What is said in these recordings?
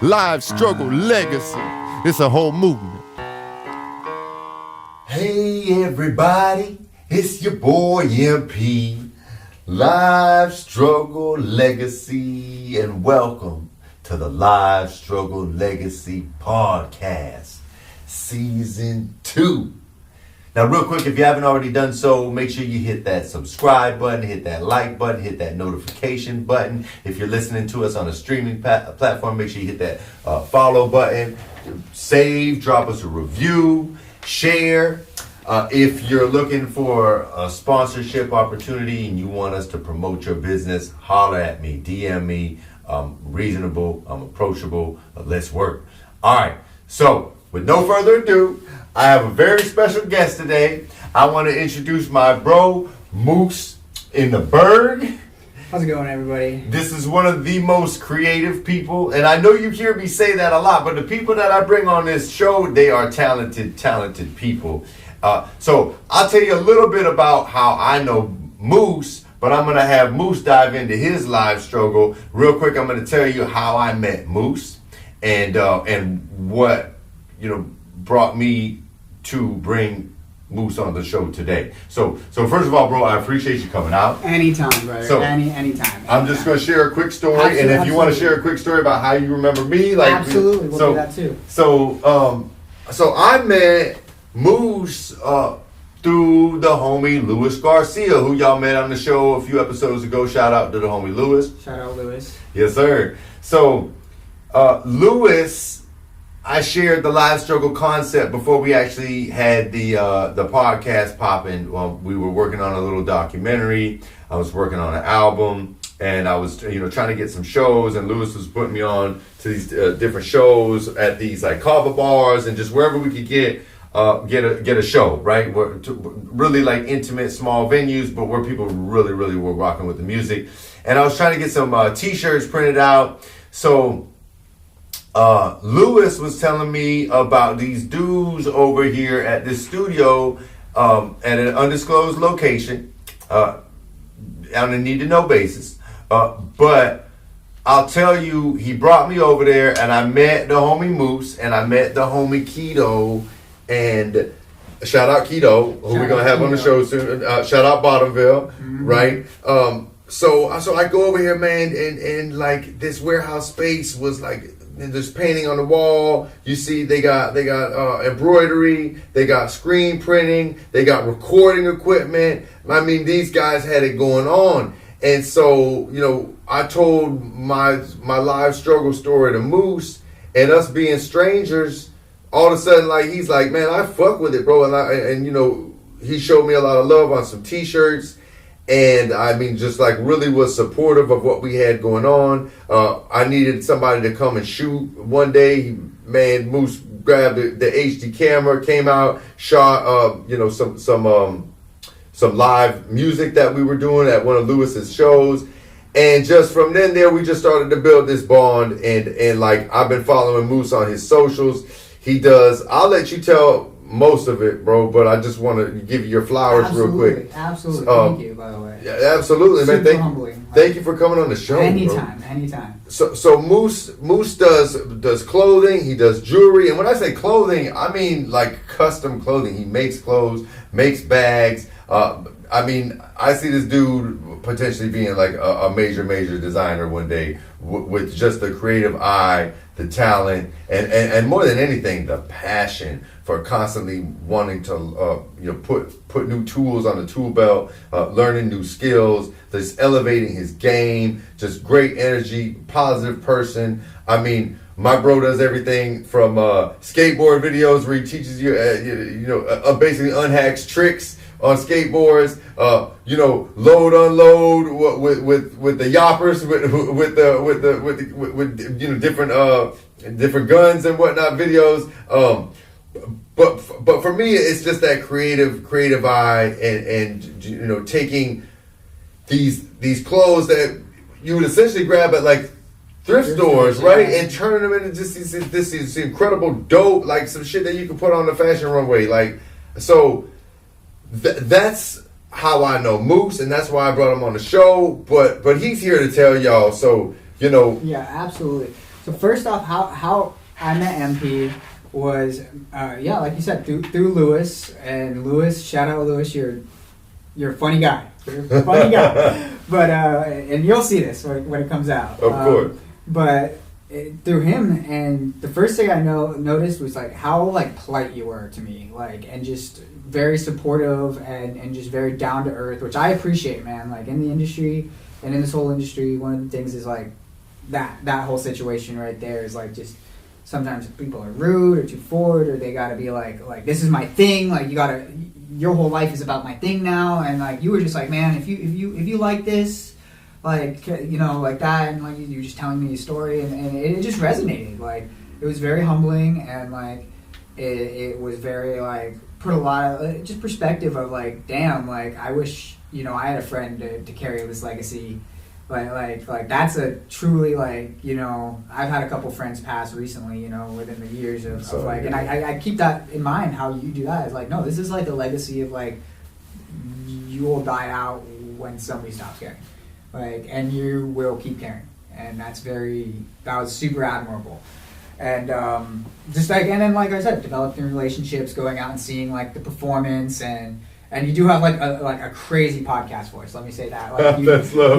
live struggle legacy. It's a whole movement. Hey everybody, it's your boy MP, Live Struggle Legacy, and welcome to the Live Struggle Legacy Podcast, Season 2. Now real quick, if you haven't already done so, make sure you hit that subscribe button, hit that like button, hit that notification button. If you're listening to us on a streaming platform, make sure you hit that follow button, save, drop us a review, share. If you're looking for a sponsorship opportunity and you want us to promote your business, holler at me, DM me. I'm reasonable, I'm approachable, let's work. All right, so with no further ado, I have a very special guest today. I want to introduce my bro, Moose in the Burg. How's it going, everybody? This is one of the most creative people, and I know you hear me say that a lot, but the people that I bring on this show, they are talented people. So I'll tell you a little bit about how I know Moose, but I'm going to have Moose dive into his live struggle. Real quick, I'm going to tell you how I met Moose and what, brought me to bring Moose on the show today. So first of all, bro, I appreciate you coming out. Anytime, brother. So, anytime. I'm just going to share a quick story, and if you want to share a quick story about how you remember me, like absolutely, we'll do that too. So I met Moose through the homie Louis Garcia, who y'all met on the show a few episodes ago. Shout out to the homie Louis. Shout out Louis. Yes, sir. So Louis, I shared the live struggle concept before we actually had the podcast popping. Well, we were working on a little documentary. I was working on an album, and I was trying to get some shows. And Louis was putting me on to these different shows at these like kava bars and just wherever we could get a show, right? Really like intimate, small venues, but where people really were rocking with the music. And I was trying to get some t-shirts printed out. So Louis was telling me about these dudes over here at this studio at an undisclosed location on a need-to-know basis. But I'll tell you, he brought me over there, and I met the homie Moose, and I met the homie Keto, and shout out Keto, who we're going to have on the show soon. Shout out Bottomville, right? So I go over here, man, and like this warehouse space was like, and there's painting on the wall. You see, they got embroidery, they got screen printing, they got recording equipment. I mean, these guys had it going on. And so, I told my live struggle story to Moose, and us being strangers, all of a sudden, like, he's like, man, I fuck with it, bro. And he showed me a lot of love on some t-shirts. And I mean, just like really was supportive of what we had going on. I needed somebody to come and shoot one day. Man, Moose grabbed the HD camera, came out, shot some live music that we were doing at one of Lewis's shows. And just from then there, we just started to build this bond. And like, I've been following Moose on his socials. He does, I'll let you tell most of it, bro, but I just want to give you your flowers real quick. Absolutely. Thank you, by the way. Yeah, absolutely, man. Thank you for coming on the show. Anytime. So Moose does clothing, he does jewelry, and when I say clothing, I mean like custom clothing. He makes clothes, makes bags. I mean, I see this dude potentially being like a major designer one day with just the creative eye, the talent, and more than anything, the passion for constantly wanting to put new tools on the tool belt, learning new skills, just elevating his game, just great energy, positive person. I mean, my bro does everything from skateboard videos where he teaches you, basically unhacks tricks on skateboards, load unload with the yoppers, with different guns and whatnot videos. But for me, it's just that creative eye and taking these clothes that you would essentially grab at like thrift stores, right, and turning them into just this incredible dope, like some shit that you can put on the fashion runway, like so. That's how I know Moose, and that's why I brought him on the show. But he's here to tell y'all. So Yeah, absolutely. So first off, how I met MP was like you said, through Lewis. And Lewis, shout out Lewis, you're a funny guy. You're a funny guy. But and you'll see this when it comes out. Of course. But through him, and the first thing I noticed was like how like polite you were to me, like, and just very supportive and just very down to earth, which I appreciate, man. Like in the industry and in this whole industry, one of the things is like that whole situation right there is like just sometimes people are rude or too forward, or they gotta be like this is my thing, like your whole life is about my thing now, and like you were just like, man, if you like this, like, you know, like that, and like you're just telling me a story, and it just resonated. Like it was very humbling, and like it was very like put a lot of just perspective of like, damn, like I wish, you know, I had a friend to carry this legacy. Like that's a truly, like, you know, I've had a couple friends pass recently, you know, within the years of like, and I keep that in mind, how you do that. It's like, no, this is like a legacy of like, you will die out when somebody stops caring, like, and you will keep caring. And that was super admirable. And just like, and then like I said, developing relationships, going out and seeing like the performance, and you do have like a crazy podcast voice. Let me say that. Like you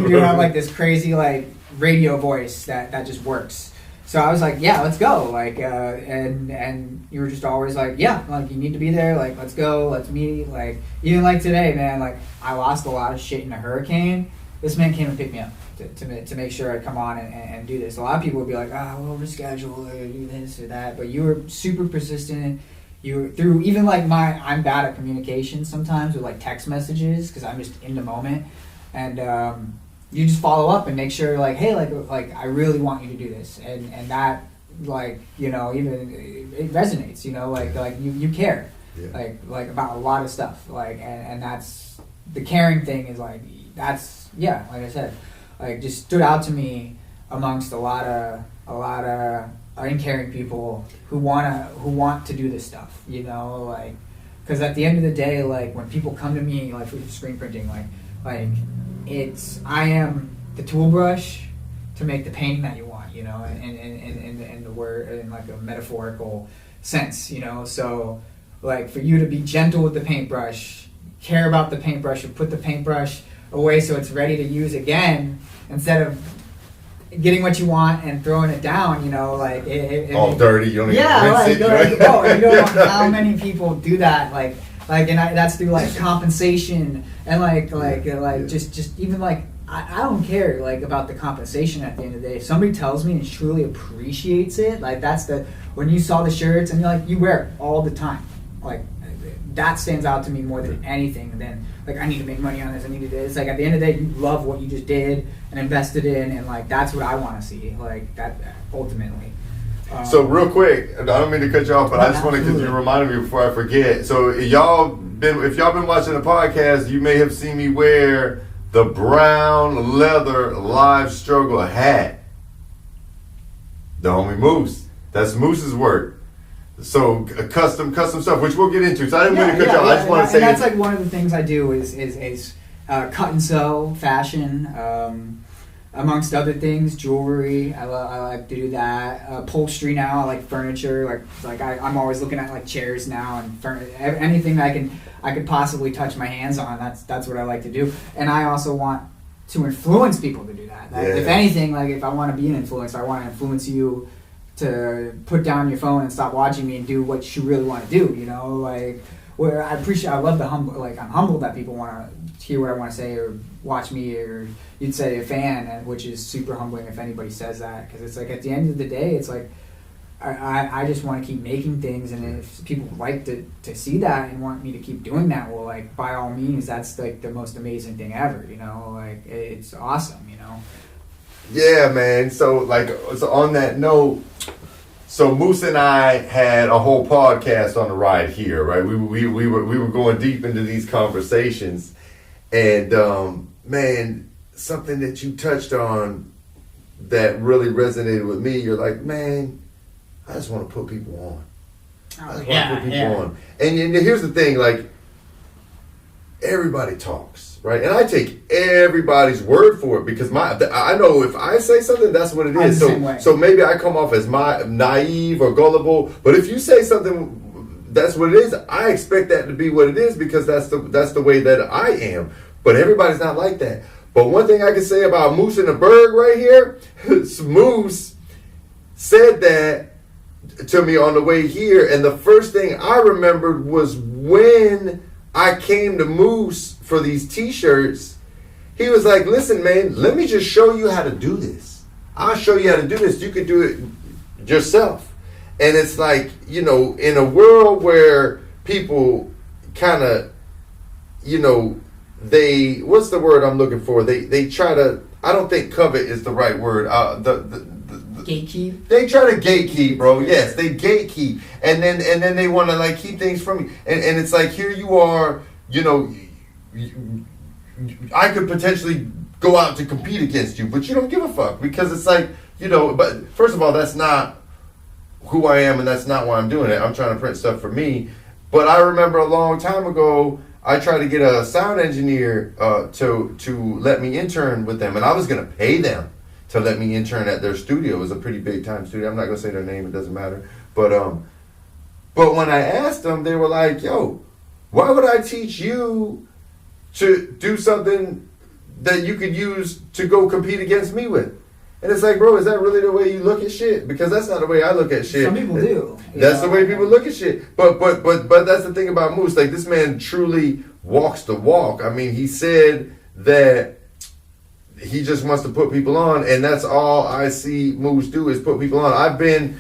do have like this crazy like radio voice that just works. So I was like, yeah, let's go. Like and you were just always like, yeah, like you need to be there. Like let's go, let's meet. Like even like today, man. Like I lost a lot of shit in a hurricane. This man came and picked me up to make sure I'd come on and do this. A lot of people would be like, we'll reschedule or do this or that. But you were super persistent. You through even like I'm bad at communication sometimes with like text messages because I'm just in the moment, and you just follow up and make sure like, hey, like I really want you to do this, and that, like, you know, even it resonates, you know, like you care, yeah. like about a lot of stuff, like, and that's the caring thing is like, that's, yeah, like I said, like just stood out to me amongst a lot of uncaring people who want to do this stuff, you know, like, because at the end of the day, like when people come to me like for screen printing, like I am the tool brush to make the painting that you want, you know, in the word, in like a metaphorical sense, you know. So like for you to be gentle with the paintbrush, care about the paintbrush, or put the paintbrush away so it's ready to use again, instead of getting what you want and throwing it down, you know, like all dirty. You don't even rinse it. You don't know how many people do that, like, and that's through like compensation and like just even like I don't care like about the compensation at the end of the day. If somebody tells me and truly appreciates it, like that's when you saw the shirts and you're like, you wear it all the time, like that stands out to me more than anything. And then like, I need to make money on this, I need to do this. Like at the end of the day, you love what you just did and invested in, and like that's what I want to see, like that ultimately. So real quick, I don't mean to cut you off, but I just want to, because you reminded me before I forget. So if y'all been watching the podcast, you may have seen me wear the brown leather live struggle hat. The homie Moose. That's Moose's work. So custom stuff, which we'll get into. So I didn't mean to cut you off. I just want to say, and that's like one of the things I do is cut and sew fashion, amongst other things, jewelry. I like to do that. Upholstery now. I like furniture. Like I'm always looking at like chairs now and anything that I could possibly touch my hands on. That's what I like to do. And I also want to influence people to do that. If anything, like if I want to be an influencer, I want to influence you to put down your phone and stop watching me and do what you really want to do, you know, like where I love the humble, like I'm humbled that people want to hear what I want to say or watch me, or you'd say a fan, which is super humbling if anybody says that, because it's like at the end of the day, it's like I just want to keep making things, and if people like to see that and want me to keep doing that, well, like by all means, that's like the most amazing thing ever, you know, like it's awesome, you know. Yeah, man. So on that note, so Moose and I had a whole podcast on the ride here, right? We were going deep into these conversations, and man, something that you touched on that really resonated with me. You're like, man, I just want to put people on. I just want to put people on. And here's the thing, like, everybody talks, right? And I take everybody's word for it because I know if I say something, that's what it is. So maybe I come off as naive or gullible, but if you say something, that's what it is. I expect that to be what it is because that's the way that I am. But everybody's not like that. But one thing I can say about Moose in the Burg right here, Moose said that to me on the way here, and the first thing I remembered was when I came to Moose for these t-shirts, he was like, listen, man, let me just show you how to do this. I'll show you how to do this. You can do it yourself. And it's like, you know, in a world where people kind of, you know, what's the word I'm looking for? They try to, I don't think covet is the right word. Gatekeep. They try to gatekeep, bro. Yes, they gatekeep, and then they want to like keep things from you. And it's like, here you are, you know, I could potentially go out to compete against you, but you don't give a fuck because it's like, you know. But first of all, that's not who I am, and that's not why I'm doing it. I'm trying to print stuff for me. But I remember a long time ago, I tried to get a sound engineer to let me intern with them, and I was gonna pay them to let me intern at their studio. It was a pretty big time studio. I'm not gonna say their name; it doesn't matter. But when I asked them, they were like, "Yo, why would I teach you to do something that you could use to go compete against me with?" And it's like, bro, is that really the way you look at shit? Because that's not the way I look at shit. Some people do. That's the way people look at shit. But that's the thing about Moose. Like, this man truly walks the walk. I mean, he said that he just wants to put people on, and that's all I see Moose do is put people on. I've been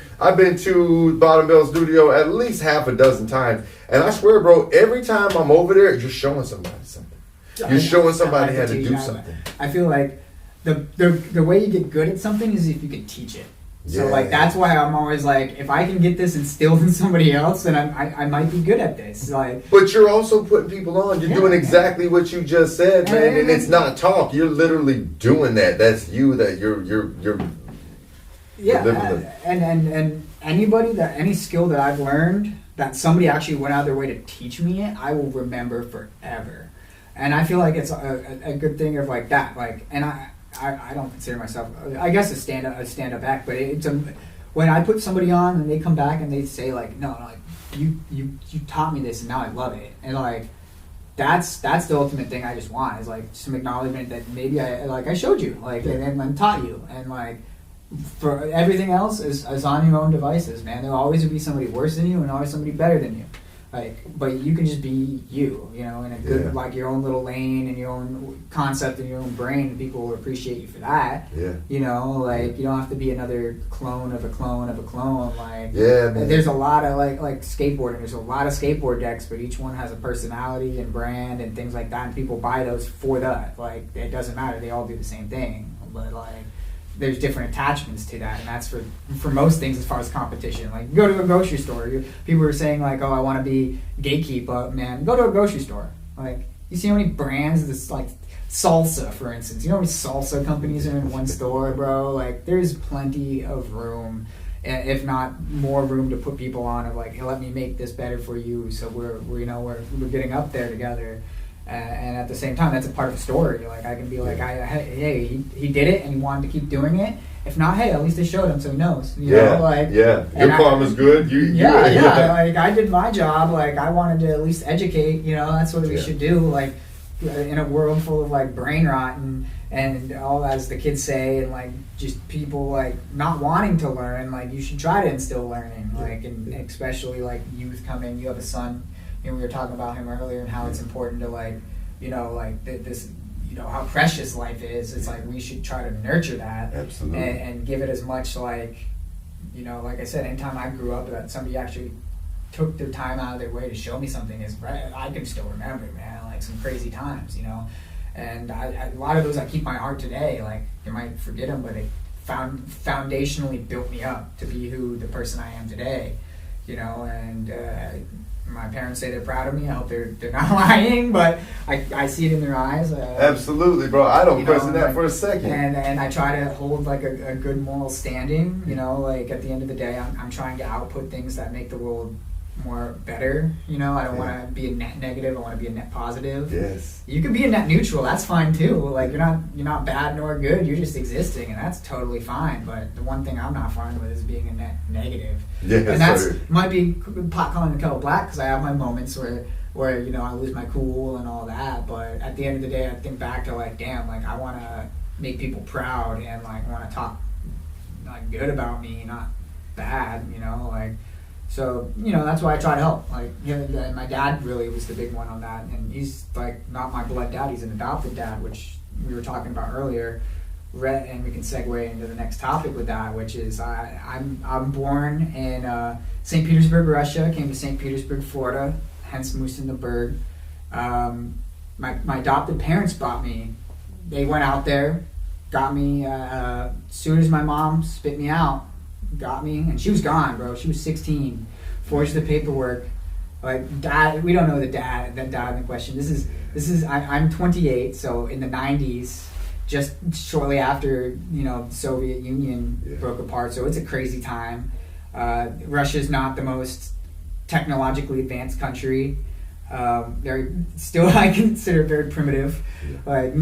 to Bottom Bell Studio at least half a dozen times, and I swear, bro, every time I'm over there, you're showing somebody something. You're showing somebody how to do something. I feel like the way you get good at something is if you can teach it. So like that's why I'm always like, if I can get this instilled in somebody else, then I might be good at this. Like, but you're also putting people on. You're doing exactly what you just said, man. And it's not talk. You're literally doing that. That's you. That you're and any skill that I've learned that somebody actually went out of their way to teach me it, I will remember forever. And I feel like it's a good thing of like that. Like, and I don't consider myself, I guess, a stand-up act, but it's when I put somebody on and they come back and they say like, no, like you taught me this and now I love it, and like that's the ultimate thing I just want is like some acknowledgement that maybe I showed you like and taught you, and like for everything else is on your own devices, man. There'll always be somebody worse than you and always somebody better than you. Like, but you can just be you, you know, in a good, like your own little lane and your own concept in your own brain, and people will appreciate you for that. Yeah. You know, like you don't have to be another clone of a clone of a clone. Like, man. There's a lot of like skateboarding. There's a lot of skateboard decks, but each one has a personality and brand and things like that, and people buy those for that. Like, it doesn't matter. They all do the same thing, but like, there's different attachments to that, and that's for most things as far as competition. Like, you go to a grocery store, people are saying like, oh, I want to be gatekeeper, man. Go to a grocery store. Like, you see how many brands, this like salsa, for instance. You know how many salsa companies are in one store, bro? Like, there's plenty of room, if not more room, to put people on of like, hey, let me make this better for you. So we're getting up there together. And at the same time, that's a part of the story. Like, I can be like, hey, he did it and he wanted to keep doing it. If not, hey, at least I showed him so he knows. You know, like, your karma's good. Like, I did my job. Like, I wanted to at least educate. You know, that's what we should do. Like, in a world full of like brain rot and all, as the kids say, and like just people like not wanting to learn. Like, you should try to instill learning. Like, and especially like youth coming. You have a son. You know, we were talking about him earlier and how it's important to like, you know, like this, you know, how precious life is. It's like we should try to nurture that. Absolutely. And give it as much, like, you know, like I said, anytime I grew up that somebody actually took their time out of their way to show me something is I can still remember, man, like some crazy times, you know. And a lot of those I keep my heart today. Like, you might forget them, but they foundationally built me up to be the person I am today, you know. And my parents say they're proud of me. I hope they're not lying, but I see it in their eyes. Absolutely, bro. I don't question that for a second. And I try to hold like a good moral standing. You know, like at the end of the day, I'm trying to output things that make the world more better. You know, I don't want to be a net negative. I want to be a net positive. Yes. You can be a net neutral. That's fine too. Like you're not bad nor good. You're just existing, and that's totally fine. But the one thing I'm not fine with is being a net negative. Yes, and that's sir. might be pot calling the kettle black because I have my moments where you know I lose my cool and all that. But at the end of the day, I think back to like, damn, like I want to make people proud and like want to talk like good about me, not bad. You know, like. So, you know, that's why I try to help. Like, my dad really was the big one on that. And he's, like, not my blood dad. He's an adopted dad, which we were talking about earlier. And we can segue into the next topic with that, which is I'm born in St. Petersburg, Russia. Came to St. Petersburg, Florida, hence moved into Burg. My adopted parents bought me. They went out there, got me, as soon as my mom spit me out, got me, and she was gone, bro. She was 16. Forged the paperwork. Like dad, we don't know the dad in the question. This is. I'm 28, so in the 90s, just shortly after the Soviet Union broke apart. So it's a crazy time. Russia's not the most technologically advanced country. Very still, I consider it very primitive. Like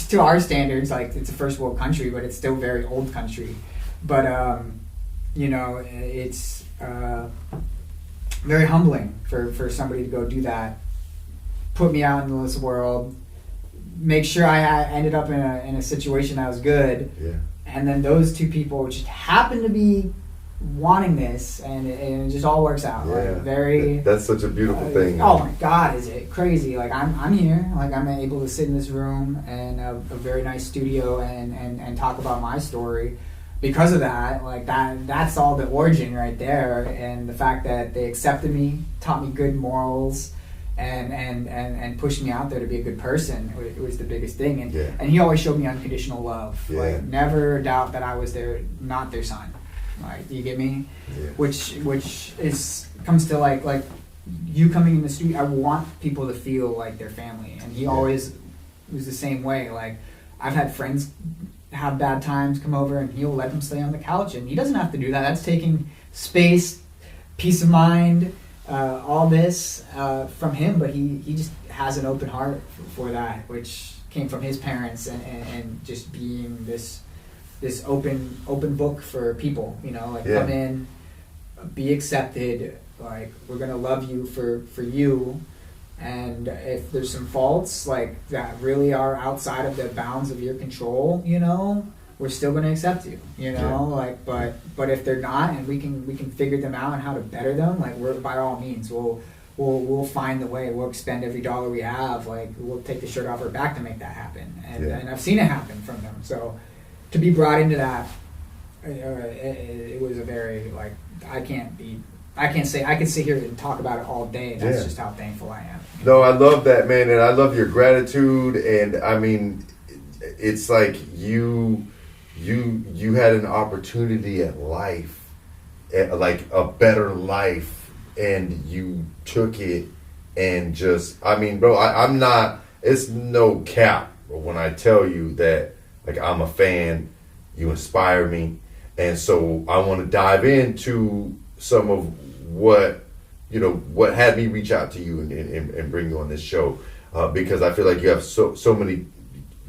to our standards, like it's a first world country, but it's still very old country. But it's very humbling for somebody to go do that, put me out into this world, make sure I ended up in a situation that was good, and then those two people just happen to be wanting this, and it just all works out. That's such a beautiful thing. Oh my God, is it crazy? Like I'm here, like I'm able to sit in this room and a very nice studio and talk about my story. Because of that, like that's all the origin right there, and the fact that they accepted me, taught me good morals, and pushed me out there to be a good person. It was the biggest thing, and he always showed me unconditional love. Like never doubt that I was not their son. Like, do you get me? Yeah. Which comes to like you coming in the street. I want people to feel like their family, and he always was the same way. Like I've had friends have bad times come over and he'll let them stay on the couch, and he doesn't have to do that. That's taking space, peace of mind, all this from him, but he just has an open heart for that, which came from his parents and just being this open book for people, come in, be accepted, like we're gonna love you for you. And if there's some faults like that really are outside of the bounds of your control, we're still going to accept you, like, but if they're not, and we can figure them out and how to better them, like we're by all means, we'll find the way. We'll expend every dollar we have. Like we'll take the shirt off our back to make that happen. And I've seen it happen from them. So to be brought into that, it was a very I could sit here and talk about it all day. That's just how thankful I am. No, I love that, man, and I love your gratitude. And I mean, it's like you had an opportunity at life, like a better life, and you took it and just. I mean, bro, I'm not. It's no cap when I tell you that, like, I'm a fan. You inspire me, and so I want to dive into some of what had me reach out to you and bring you on this show, because I feel like you have so many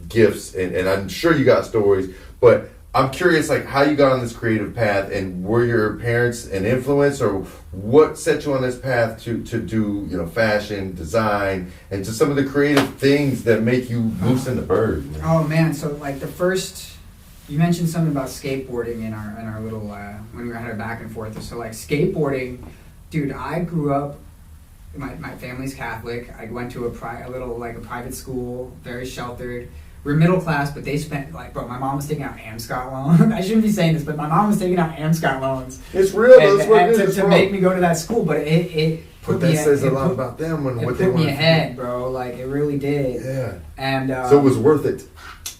gifts, and I'm sure you got stories, but I'm curious, like, how you got on this creative path, and were your parents an influence, or what set you on this path to do fashion, design, and just some of the creative things that make you loosen the bird? Oh man, so like the first. You mentioned something about skateboarding in our little when we had our back and forth. So like skateboarding, dude, I grew up. My family's Catholic. I went to a private school, very sheltered. We're middle class, but they spent bro. My mom was taking out AMSCOT loans. I shouldn't be saying this, but my mom was taking out AMSCOT loans. It's real. That's what it is. To make me go to that school, but it put that me. Says a lot about them and what they want. It put me ahead, bro. Like it really did. Yeah. And so it was worth it.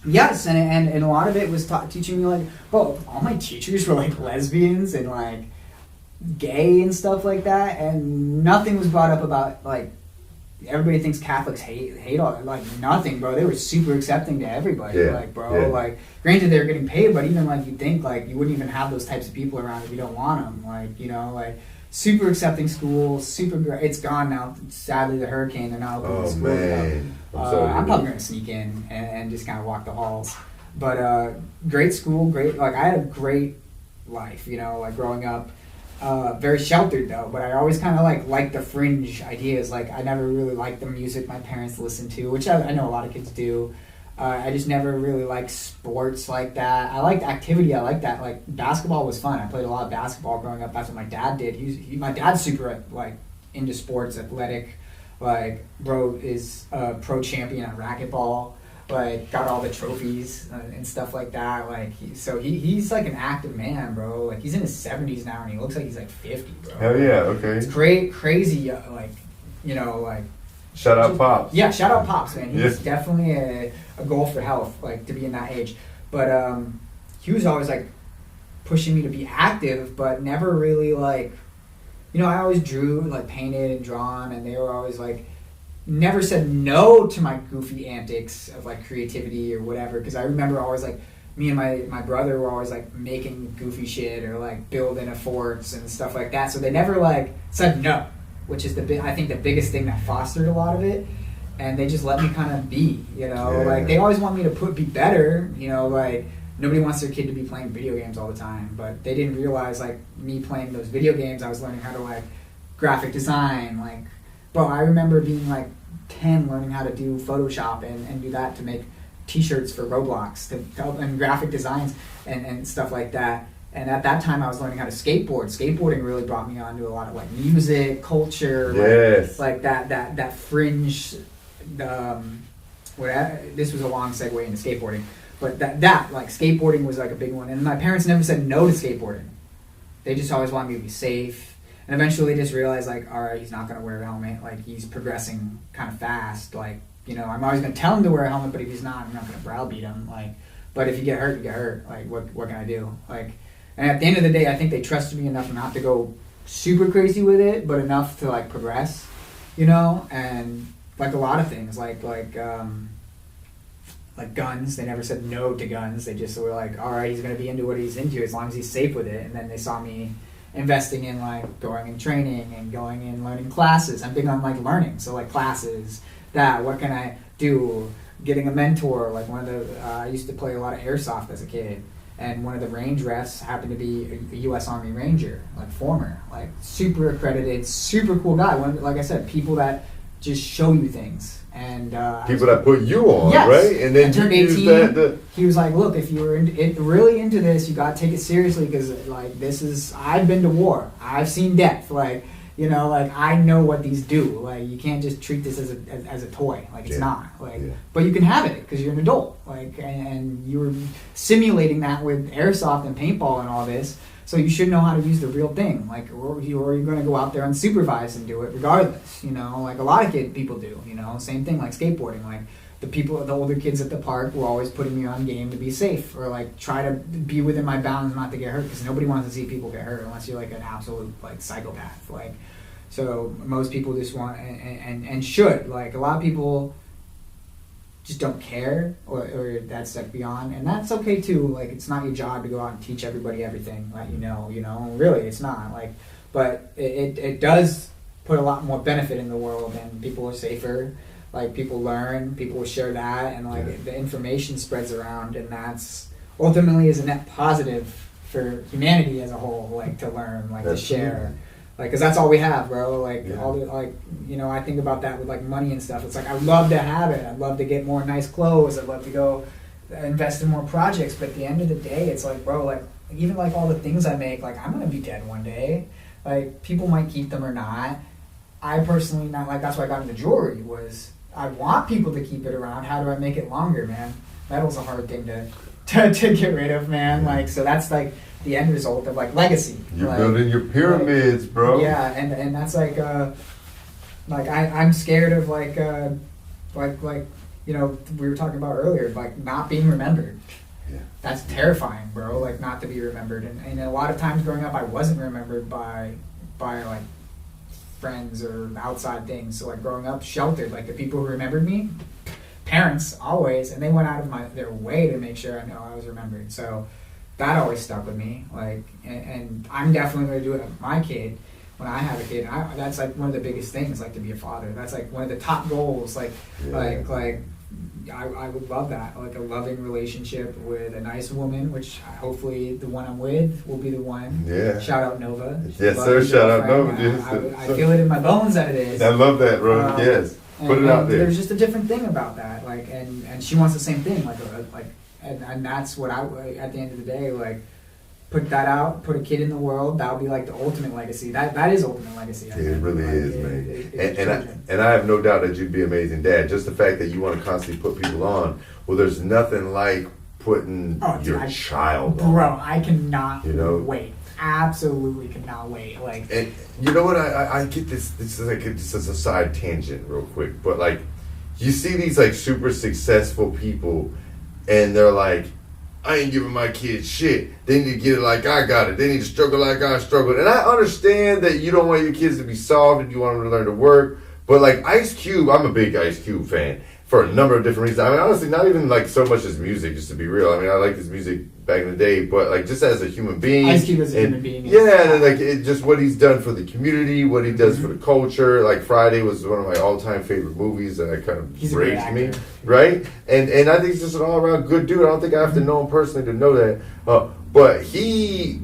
Yes, and a lot of it was teaching me all my teachers were lesbians and gay and stuff like that, and nothing was brought up about everybody thinks Catholics hate all that. Like, nothing, bro. They were super accepting to everybody. Yeah, Like, bro, yeah. like, granted they were getting paid, but even like you think like you wouldn't even have those types of people around if you don't want them. Like, you know, like super accepting school, super great. It's gone now. Sadly, the hurricane. They're not opening the school. Man. I'm probably gonna sneak in and just kind of walk the halls. But great school, great. Like, I had a great life, you know, like growing up. Very sheltered though, but I always kind of like the fringe ideas. Like, I never really liked the music my parents listened to, which I know a lot of kids do. I just never really liked sports like that. I liked activity. I liked that. Like, basketball was fun. I played a lot of basketball growing up. That's what my dad did. My dad's super like into sports, athletic. Like, bro is a pro champion at racquetball. Like, got all the trophies and stuff like that. Like, he's like an active man, bro. Like, he's in his 70s now, and he looks like he's like 50, bro. Hell yeah, okay. It's great, crazy, like, you know, like. Shout out Pops. Yeah, shout out Pops, man. He's Yeah. definitely a goal for health, like, to be in that age. But he was always like pushing me to be active, but never really like, you know, I always drew, like, painted and drawn, and they were always like, never said no to my goofy antics of like creativity or whatever, because I remember always like me and my brother were always like making goofy shit or like building a forts and stuff like that, so they never like said no, which is I think the biggest thing that fostered a lot of it. And they just let me kind of be, you know. Yeah. Like, they always want me to be better, you know. Like, nobody wants their kid to be playing video games all the time, but they didn't realize like me playing those video games, I was learning how to like graphic design. Like, bro, I remember being like 10, learning how to do Photoshop and do that to make t-shirts for Roblox and graphic designs and stuff like that. And at that time I was learning how to skateboard. Skateboarding really brought me onto a lot of like music, culture, Yes. like that fringe. This was a long segue into skateboarding, but that like skateboarding was like a big one. And my parents never said no to skateboarding. They just always wanted me to be safe. And eventually they just realized, like, all right, he's not going to wear a helmet. Like, he's progressing kind of fast. Like, you know, I'm always going to tell him to wear a helmet, but if he's not, I'm not going to browbeat him. Like, but if you get hurt, you get hurt. Like, what can I do? Like, and at the end of the day, I think they trusted me enough not to go super crazy with it, but enough to, like, progress, you know? And, like, a lot of things, like guns. They never said no to guns. They just were like, all right, he's going to be into what he's into as long as he's safe with it. And then they saw me investing in like going and training and going and learning classes. I'm big on like learning, so like classes, what can I do, getting a mentor. Like, one of the I used to play a lot of airsoft as a kid, and one of the range refs happened to be a U.S. Army Ranger, like former, like super accredited, super cool guy. Like I said, people that just show you things. And people that put you on, yes. right? And then I turned you use 18. He was like, look, if you were really into this, you got to take it seriously, because like, I've been to war. I've seen death. Like, you know, like, I know what these do. Like, you can't just treat this as a toy. Like, it's not. Like, but you can have it because you're an adult. Like, and you were simulating that with airsoft and paintball and all this. So you should know how to use the real thing, like, or you're going to go out there unsupervised and do it regardless, you know, like a lot of people do, you know, same thing, like skateboarding, like the older kids at the park were always putting me on game to be safe, or like try to be within my bounds not to get hurt, because nobody wants to see people get hurt unless you're like an absolute like psychopath, like, so most people just want, and should, like, a lot of people just don't care, or that's like beyond, and that's okay too. Like, it's not your job to go out and teach everybody everything that you know, really it's not, like, but it does put a lot more benefit in the world, and people are safer, like, people learn, people will share that, and like the information spreads around, and that's ultimately is a net positive for humanity as a whole, like, to learn, like, to share. Like, because that's all we have, bro. Like, all the, like, you know, I think about that with like money and stuff. It's like, I'd love to have it. I'd love to get more nice clothes. I'd love to go invest in more projects. But at the end of the day, it's like, bro, like, even like all the things I make, like, I'm gonna be dead one day. Like, people might keep them or not. I personally not, like, that's why I got into jewelry, was I want people to keep it around. How do I make it longer, man? Metal's a hard thing to get rid of, man. Like, so that's like the end result of like legacy. You're like, building your pyramids, bro. Yeah, and that's like I'm scared of like you know, we were talking about earlier, like not being remembered. Yeah. That's terrifying, bro. Like, not to be remembered, and a lot of times growing up, I wasn't remembered by like friends or outside things. So like growing up sheltered, like the people who remembered me, parents always, and they went out of their way to make sure I know I was remembered. So that always stuck with me. Like, and I'm definitely going to do it with my kid when I have a kid. That's like one of the biggest things, like to be a father. That's like one of the top goals. Like, I would love that, like a loving relationship with a nice woman, which hopefully the one I'm with will be the one. Yeah. Shout out Nova. Yes, sir. Shout out Nova. Yes, I feel it in my bones that it is. I love that, bro. Yes. Put it out there. There's just a different thing about that, like, and she wants the same thing, and that's what at the end of the day, like, put that out, put a kid in the world. That'll be like the ultimate legacy. That is ultimate legacy. It really is, man. And I have no doubt that you'd be an amazing dad. Just the fact that you want to constantly put people on. Well, there's nothing like putting your child on. Bro, I cannot wait. Absolutely cannot wait. Like, and you know what? I get this. This is like just as a side tangent, real quick. But like, you see these like super successful people, and they're like, I ain't giving my kids shit. They need to get it like I got it. They need to struggle like I struggled. And I understand that you don't want your kids to be soft and you want them to learn to work. But like Ice Cube, I'm a big Ice Cube fan for a number of different reasons. I mean, honestly, not even like so much as music, just to be real. I mean, I like his music back in the day, but like just as a human being. Ice Cube as a human being. Yeah, and like just what he's done for the community, what he does for the culture. Like Friday was one of my all-time favorite movies that kind of raised me, right? And I think he's just an all-around good dude. I don't think I have to know him personally to know that. But he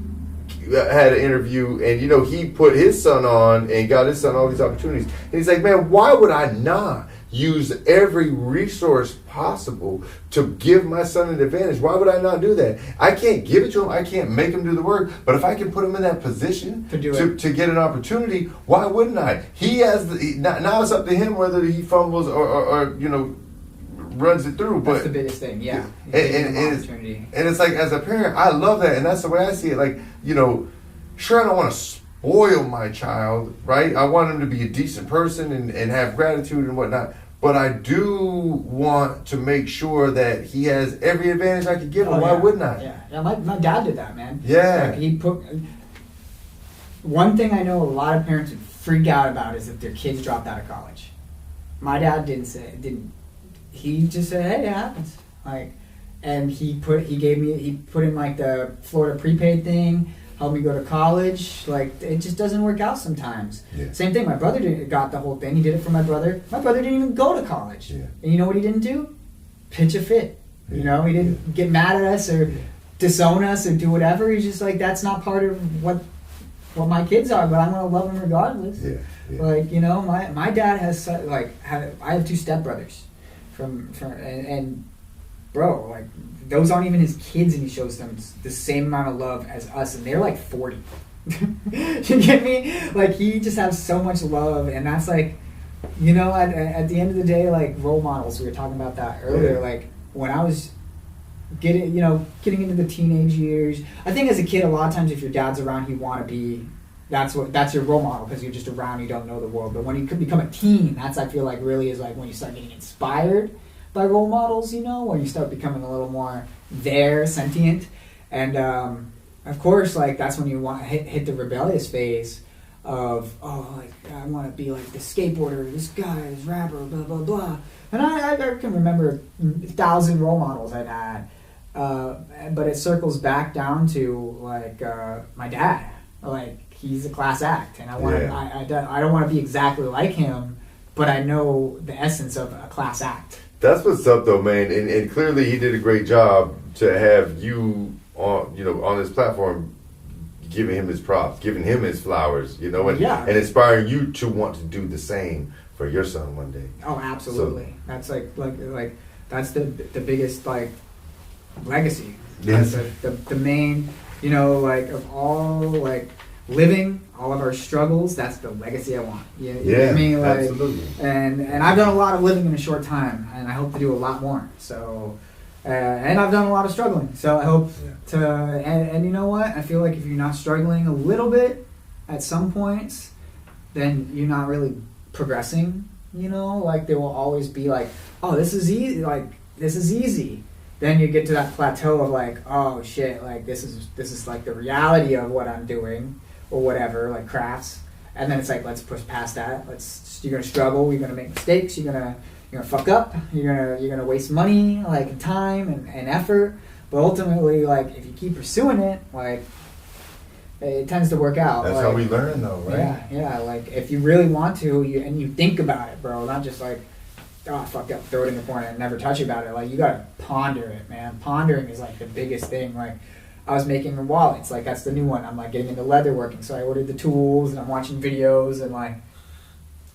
had an interview, and he put his son on and got his son all these opportunities. And he's like, man, why would I not use every resource possible to give my son an advantage? Why would I not do that? I can't give it to him. I can't make him do the work. But if I can put him in that position to get an opportunity, why wouldn't I? He has now it's up to him whether he fumbles or runs it through. That's the biggest thing, yeah. And it's like, as a parent, I love that, and that's the way I see it. Like, sure, I don't want to spoil my child, right? I want him to be a decent person and have gratitude and whatnot. But I do want to make sure that he has every advantage I could give him. Why wouldn't I? Yeah. My dad did that, man. Yeah. Like, he put. One thing I know a lot of parents would freak out about is if their kids dropped out of college. My dad didn't. He just said, "Hey, it happens." Like, and he put in like the Florida prepaid thing. Helped me go to college. Like, it just doesn't work out sometimes. Yeah. Same thing. My brother got the whole thing. He did it for my brother. My brother didn't even go to college. Yeah. And you know what he didn't do? Pitch a fit. Yeah. He didn't get mad at us or disown us or do whatever. He's just like, that's not part of what my kids are, but I'm gonna love them regardless. Yeah. Yeah. Like, my dad has I have two stepbrothers and bro, like, those aren't even his kids, and he shows them the same amount of love as us, and they're like 40. You get me? Like, he just has so much love, and that's like, at the end of the day, like, role models. We were talking about that earlier. Yeah. Like, when I was getting into the teenage years, I think as a kid, a lot of times if your dad's around, you want to be. That's your role model because you're just around. You don't know the world. But when you could become a teen, I feel like really is like when you start getting inspired by role models, when you start becoming a little more sentient, and of course, like, that's when you want to hit the rebellious phase of, like, I want to be like the skateboarder, this guy, this rapper, blah blah blah. And I can remember 1,000 role models I've had, but it circles back down to like my dad. Like, he's a class act, and I want I don't want to be exactly like him, but I know the essence of a class act. That's what's up, though, man. And clearly he did a great job to have you on this platform, giving him his props, giving him his flowers, and inspiring you to want to do the same for your son one day. Oh, absolutely. So, that's like that's the biggest, like, legacy. Yes. That's the main, like, of all, like, living, all of our struggles, that's the legacy I want. You know what I mean? Like, absolutely. And I've done a lot of living in a short time, and I hope to do a lot more. So, and I've done a lot of struggling. So I hope to, and you know what? I feel like if you're not struggling a little bit at some points, then you're not really progressing. Like, there will always be like, oh, this is easy. Like, this is easy. Then you get to that plateau of like, oh shit, like this is like the reality of what I'm doing or whatever, like crafts. and then it's like, let's push past that. You're gonna struggle. You're gonna make mistakes. You're gonna fuck up. You're gonna waste money, like time and effort. But ultimately, like if you keep pursuing it, like it tends to work out. That's like, how we learn, though, right? Yeah. Like if you really want to, and you think about it, bro, not just like, oh, I fucked up, throw it in the corner and never touch about it. Like you gotta ponder it, man. Pondering is like the biggest thing. Like I was making wallets, like that's the new one. I'm like getting into leather working, so I ordered the tools and I'm watching videos and like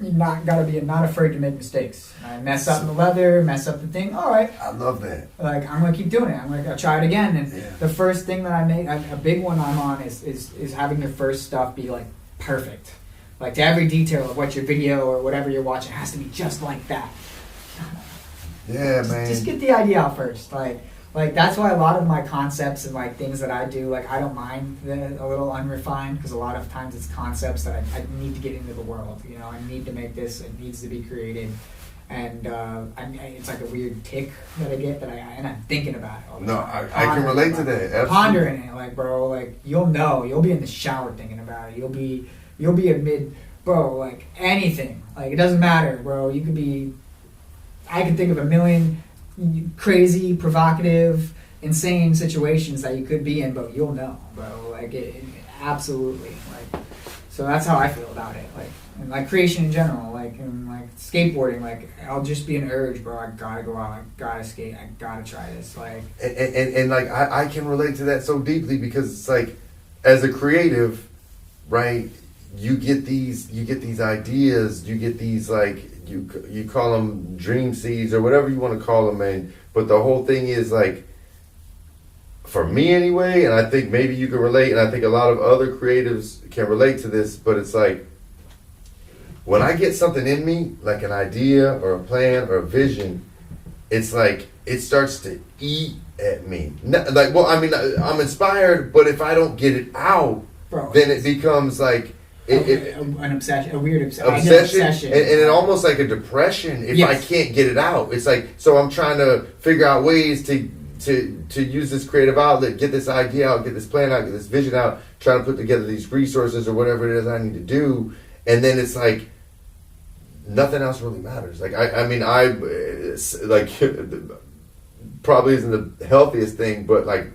you not afraid to make mistakes. I mess up the leather, mess up the thing. All right, I love that. like I'm gonna keep doing it. I'm gonna try it again. And the first thing that I make, a big one I'm on is having your first stuff be like perfect, like to every detail of what your video or whatever you're watching has to be just like that. Yeah, man. Just get the idea out first, like that's why a lot of my concepts and like things that I do, like I don't mind a little unrefined because a lot of times it's concepts that I need to get into the world. You know, I need to make this. It needs to be created, and it's like a weird tick that I get and I'm thinking about it all the time. I can relate to that. Absolutely. Pondering it, like bro, like you'll be in the shower thinking about it. You'll be amid, bro, like anything. Like it doesn't matter, bro. You could be. I can think of a million crazy, provocative, insane situations that you could be in, but you'll know, bro. Like it absolutely. Like so that's how I feel about it. Like and like creation in general, like and like skateboarding. Like I'll just be an urge, bro. I gotta go out. I gotta skate. I gotta try this. Like and like I can relate to that so deeply because it's like as a creative, right? You get these ideas. You get these like. You call them dream seeds or whatever you want to call them, man. But the whole thing is like, for me anyway, and I think maybe you can relate, and I think a lot of other creatives can relate to this, but it's like, when I get something in me, like an idea or a plan or a vision, it's like, it starts to eat at me. Like, well, I mean, I'm inspired, but if I don't get it out, bro, then it becomes like, an obsession, a weird obsession, and it almost like a depression if I can't get it out. It's like, so I'm trying to figure out ways to use this creative outlet, get this idea out, get this plan out, get this vision out, trying to put together these resources or whatever it is I need to do, and then it's like nothing else really matters. Like I mean like probably isn't the healthiest thing, but like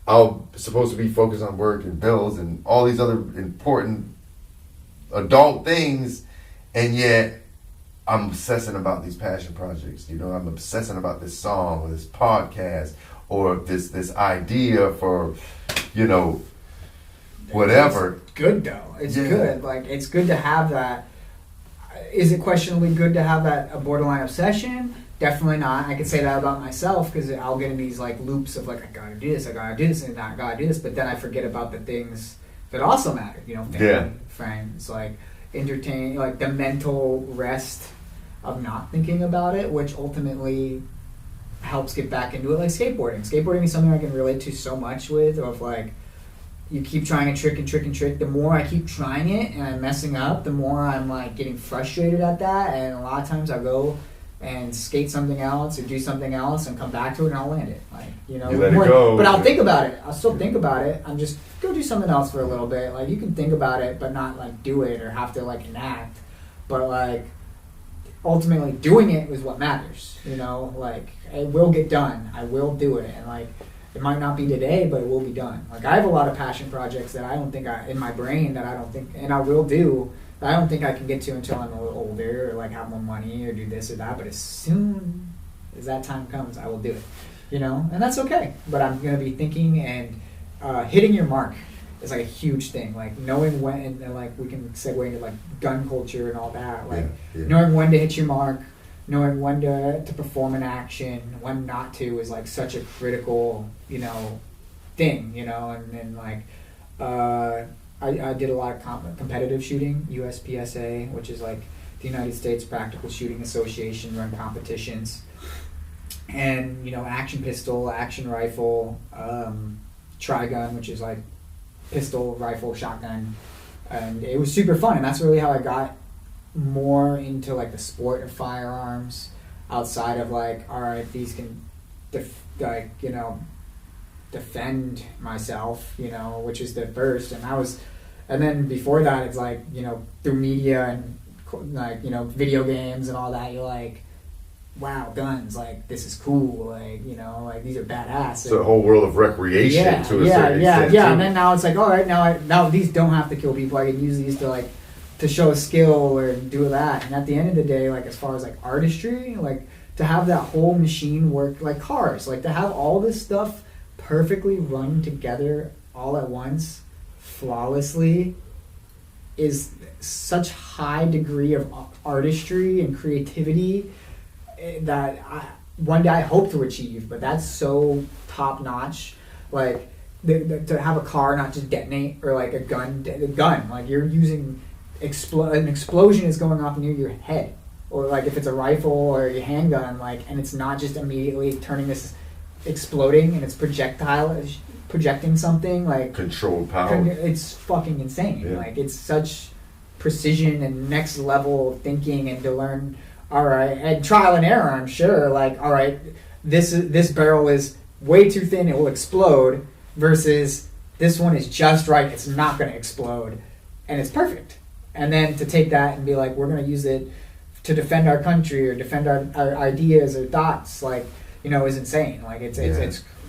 I'm supposed to be focused on work and bills and all these other important adult things, and yet I'm obsessing about these passion projects. You know, I'm obsessing about this song or this podcast or this idea for, you know, whatever. It's good though. It's good. Like it's good to have that. Is it questionably good to have that a borderline obsession? Definitely not. I can say that about myself because I'll get in these like loops of like I gotta do this, and I gotta do this, but then I forget about the things that also matter. You know, family, friends, like entertain, like the mental rest of not thinking about it, which ultimately helps get back into it. Like skateboarding. Skateboarding is something I can relate to so much with. Of like, you keep trying a trick and trick and trick. The more I keep trying it and I'm messing up, the more I'm like getting frustrated at that. And a lot of times I go and skate something else or do something else and come back to it and I'll land it. Like, you know, you let it go. But I'll think about it. I'll still think about it. I'm just go do something else for a little bit. Like you can think about it but not like do it or have to like enact. But like ultimately doing it is what matters. You know, like it will get done. I will do it. And like it might not be today, but it will be done. Like I have a lot of passion projects that I don't think in my brain that I don't think, and I will do, I don't think I can get to until I'm a little older or like have more money or do this or that. But as soon as that time comes, I will do it. You know, and that's okay. But I'm gonna be thinking and hitting your mark is like a huge thing. Like knowing when, and like we can segue into like gun culture and all that. Like knowing when to hit your mark, knowing when to perform an action, when not to is like such a critical, you know, thing. You know, and then like. I did a lot of competitive shooting, USPSA, which is like the United States Practical Shooting Association, run competitions. And, you know, action pistol, action rifle, tri-gun, which is like pistol, rifle, shotgun. And it was super fun. And that's really how I got more into like the sport of firearms outside of like, all right, these can, defend myself, you know, which is the first. And And then before that, it's like, you know, through media and like, you know, video games and all that, you're like, wow, guns, like, this is cool, like, you know, like, these are badass. It's a whole world of recreation to a certain extent. Yeah. Too. And then now it's like, all right, now these don't have to kill people. I can use these to, like, to show skill or do that. And at the end of the day, like, as far as, like, artistry, like, to have that whole machine work like cars, like, to have all this stuff perfectly run together all at once, flawlessly, is such high degree of artistry and creativity that one day I hope to achieve, but that's so top notch. Like to have a car not just detonate, or like a gun, like you're using an explosion is going off near your head, or like if it's a rifle or a handgun, like, and it's not just immediately turning this exploding and it's projecting something, like controlled power. It's fucking insane. Yeah. Like, it's such precision and next level thinking, and to learn, all right, and trial and error, I'm sure, like, all right, this barrel is way too thin, it will explode, versus this one is just right, it's not going to explode, and it's perfect. And then to take that and be like, we're going to use it to defend our country or defend our ideas or thoughts, like, you know, is insane. Like, it's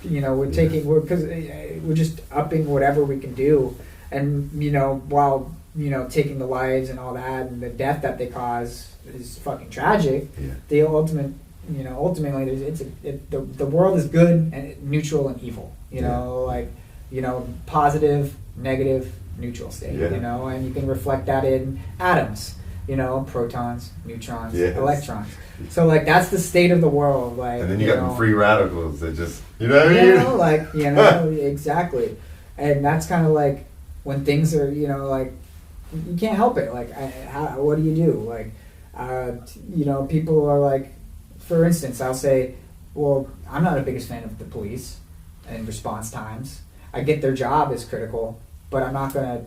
you know, we're just upping whatever we can do, and, you know, while, you know, taking the lives and all that and the death that they cause is fucking tragic. Yeah. The ultimately, the world is good and neutral and evil. You know, like, you know, positive, negative, neutral state. Yeah. You know, and you can reflect that in atoms. You know, protons, neutrons, electrons. So, like, that's the state of the world. Like, and then you got the free radicals that just, you know what I mean? You know, like, you know, exactly. And that's kind of like when things are, you know, like, you can't help it. Like, what do you do? Like, you know, people are like, for instance, I'll say, well, I'm not the biggest fan of the police and response times. I get their job is critical, but I'm not going to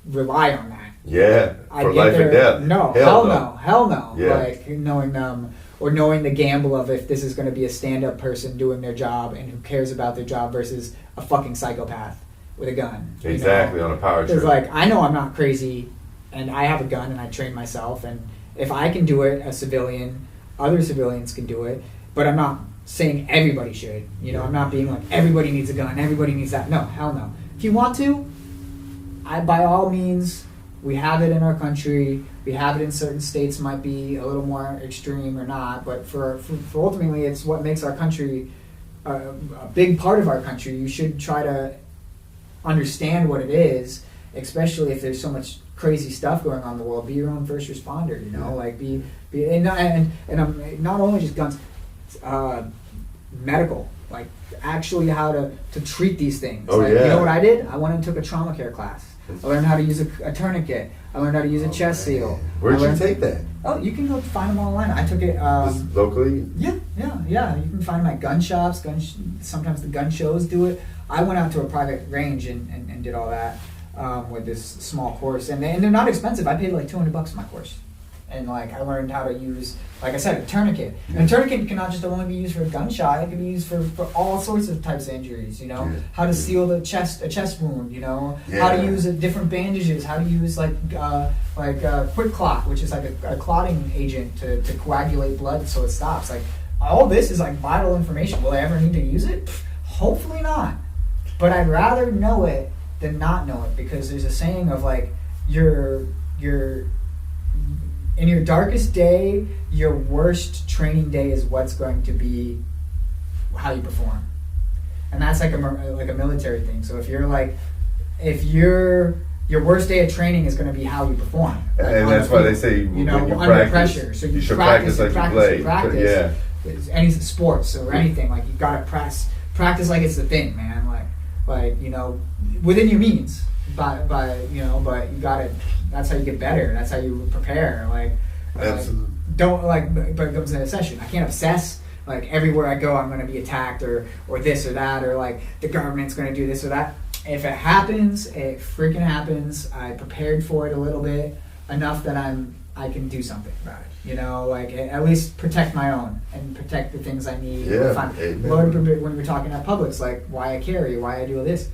rely on that. Yeah, for life and death. No, hell no. Yeah. Like, knowing them, or knowing the gamble of if this is going to be a stand-up person doing their job and who cares about their job versus a fucking psychopath with a gun. Exactly, on a power trip. Because, like, I know I'm not crazy, and I have a gun, and I train myself, and if I can do it, a civilian, other civilians can do it, but I'm not saying everybody should. You know, I'm not being like, everybody needs a gun, everybody needs that. No, hell no. If you want to, by all means, we have it in our country. We have it in certain states, might be a little more extreme or not, but for ultimately, it's what makes our country a big part of our country. You should try to understand what it is, especially if there's so much crazy stuff going on in the world. Be your own first responder, you know, like be and I'm not only just guns, medical, like actually how to treat these things. Oh, like, yeah. You know what I did? I went and took a trauma care class. I learned how to use a tourniquet. I learned how to use a chest seal. Where'd you take that? Oh, you can go find them online. I took it Just locally? Yeah. You can find them at gun shops. Sometimes the gun shows do it. I went out to a private range and did all that with this small course, and they're not expensive. I paid like $200 for my course, and like I learned how to use, like I said, a tourniquet. And a tourniquet cannot just only be used for a gunshot. It can be used for all sorts of types of injuries. You know, how to seal a chest wound. You know, how to use different bandages. How to use like quick clot, which is like a clotting agent to coagulate blood so it stops. Like, all this is like vital information. Will I ever need to use it? Pfft, hopefully not. But I'd rather know it than not know it, because there's a saying of like, in your darkest day, your worst training day is what's going to be how you perform. And that's like a military thing. So if your worst day of training is going to be how you perform. Like, and that's why they say, you know, when you under practice, pressure. So you should practice like you play. Yeah. Any sports or anything, like, you gotta practice like it's the thing, man. Like, you know, within your means, but you know, but you gotta. That's how you get better. That's how you prepare. Don't but it comes in a session. I can't obsess. Like, everywhere I go, I'm gonna be attacked or this or that, or like the government's gonna do this or that. If it happens, it freaking happens. I prepared for it a little bit, enough that I can do something about it. You know, like, at least protect my own and protect the things I need. Yeah. When we're talking at Publix, like, why I carry, why I do this.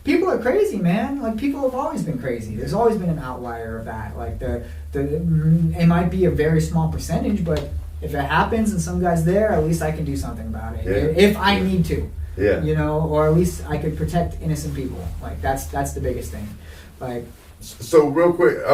People are crazy, man. Like, people have always been crazy. There's always been an outlier of that. Like, it might be a very small percentage, but if it happens and some guy's there, at least I can do something about it. Yeah. If I need to. Yeah. You know, or at least I could protect innocent people. Like, that's the biggest thing. Like, so real quick, I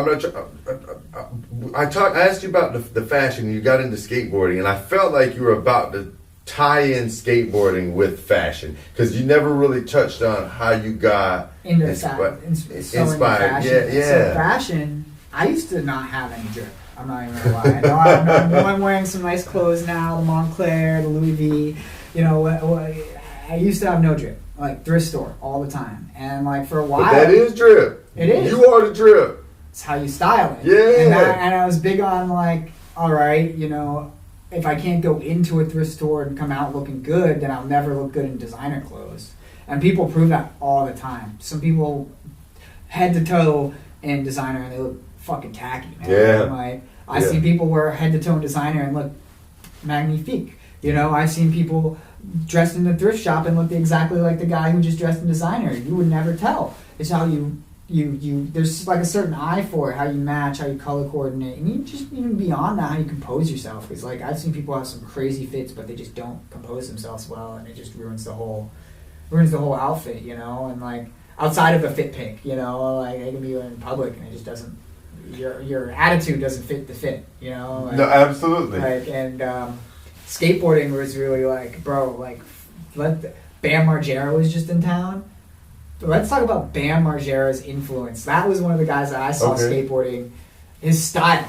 asked you about the fashion. You got into skateboarding, and I felt like you were about to tie in skateboarding with fashion, because you never really touched on how you got into inspired. Fashion. Yeah. So fashion, I used to not have any drip. I'm not even gonna lie. I know I'm wearing some nice clothes now, the Montclair, the Louis V. You know, I used to have no drip, like thrift store all the time, and like for a while. But that is drip. It is. You are the drip. It's how you style it. Yeah. And I was big on like, all right, you know, if I can't go into a thrift store and come out looking good, then I'll never look good in designer clothes. And people prove that all the time. Some people head to toe in designer and they look fucking tacky, man. Yeah. Like, I see people wear head to toe in designer and look magnifique. You know, I've seen people dressed in the thrift shop and look exactly like the guy who just dressed in designer. You would never tell. It's how you there's like a certain eye for it, how you match, how you color coordinate, and you just even beyond that, how you compose yourself. Because like I've seen people have some crazy fits, but they just don't compose themselves well, and it just ruins the whole outfit, you know. And like outside of a fit pick, you know, like it can be in public, and it just doesn't. Your attitude doesn't fit the fit, you know. Like, no, absolutely. Like skateboarding was really like, bro, like Bam Margera was just in town. Let's talk about Bam Margera's influence. That was one of the guys that I saw skateboarding. His style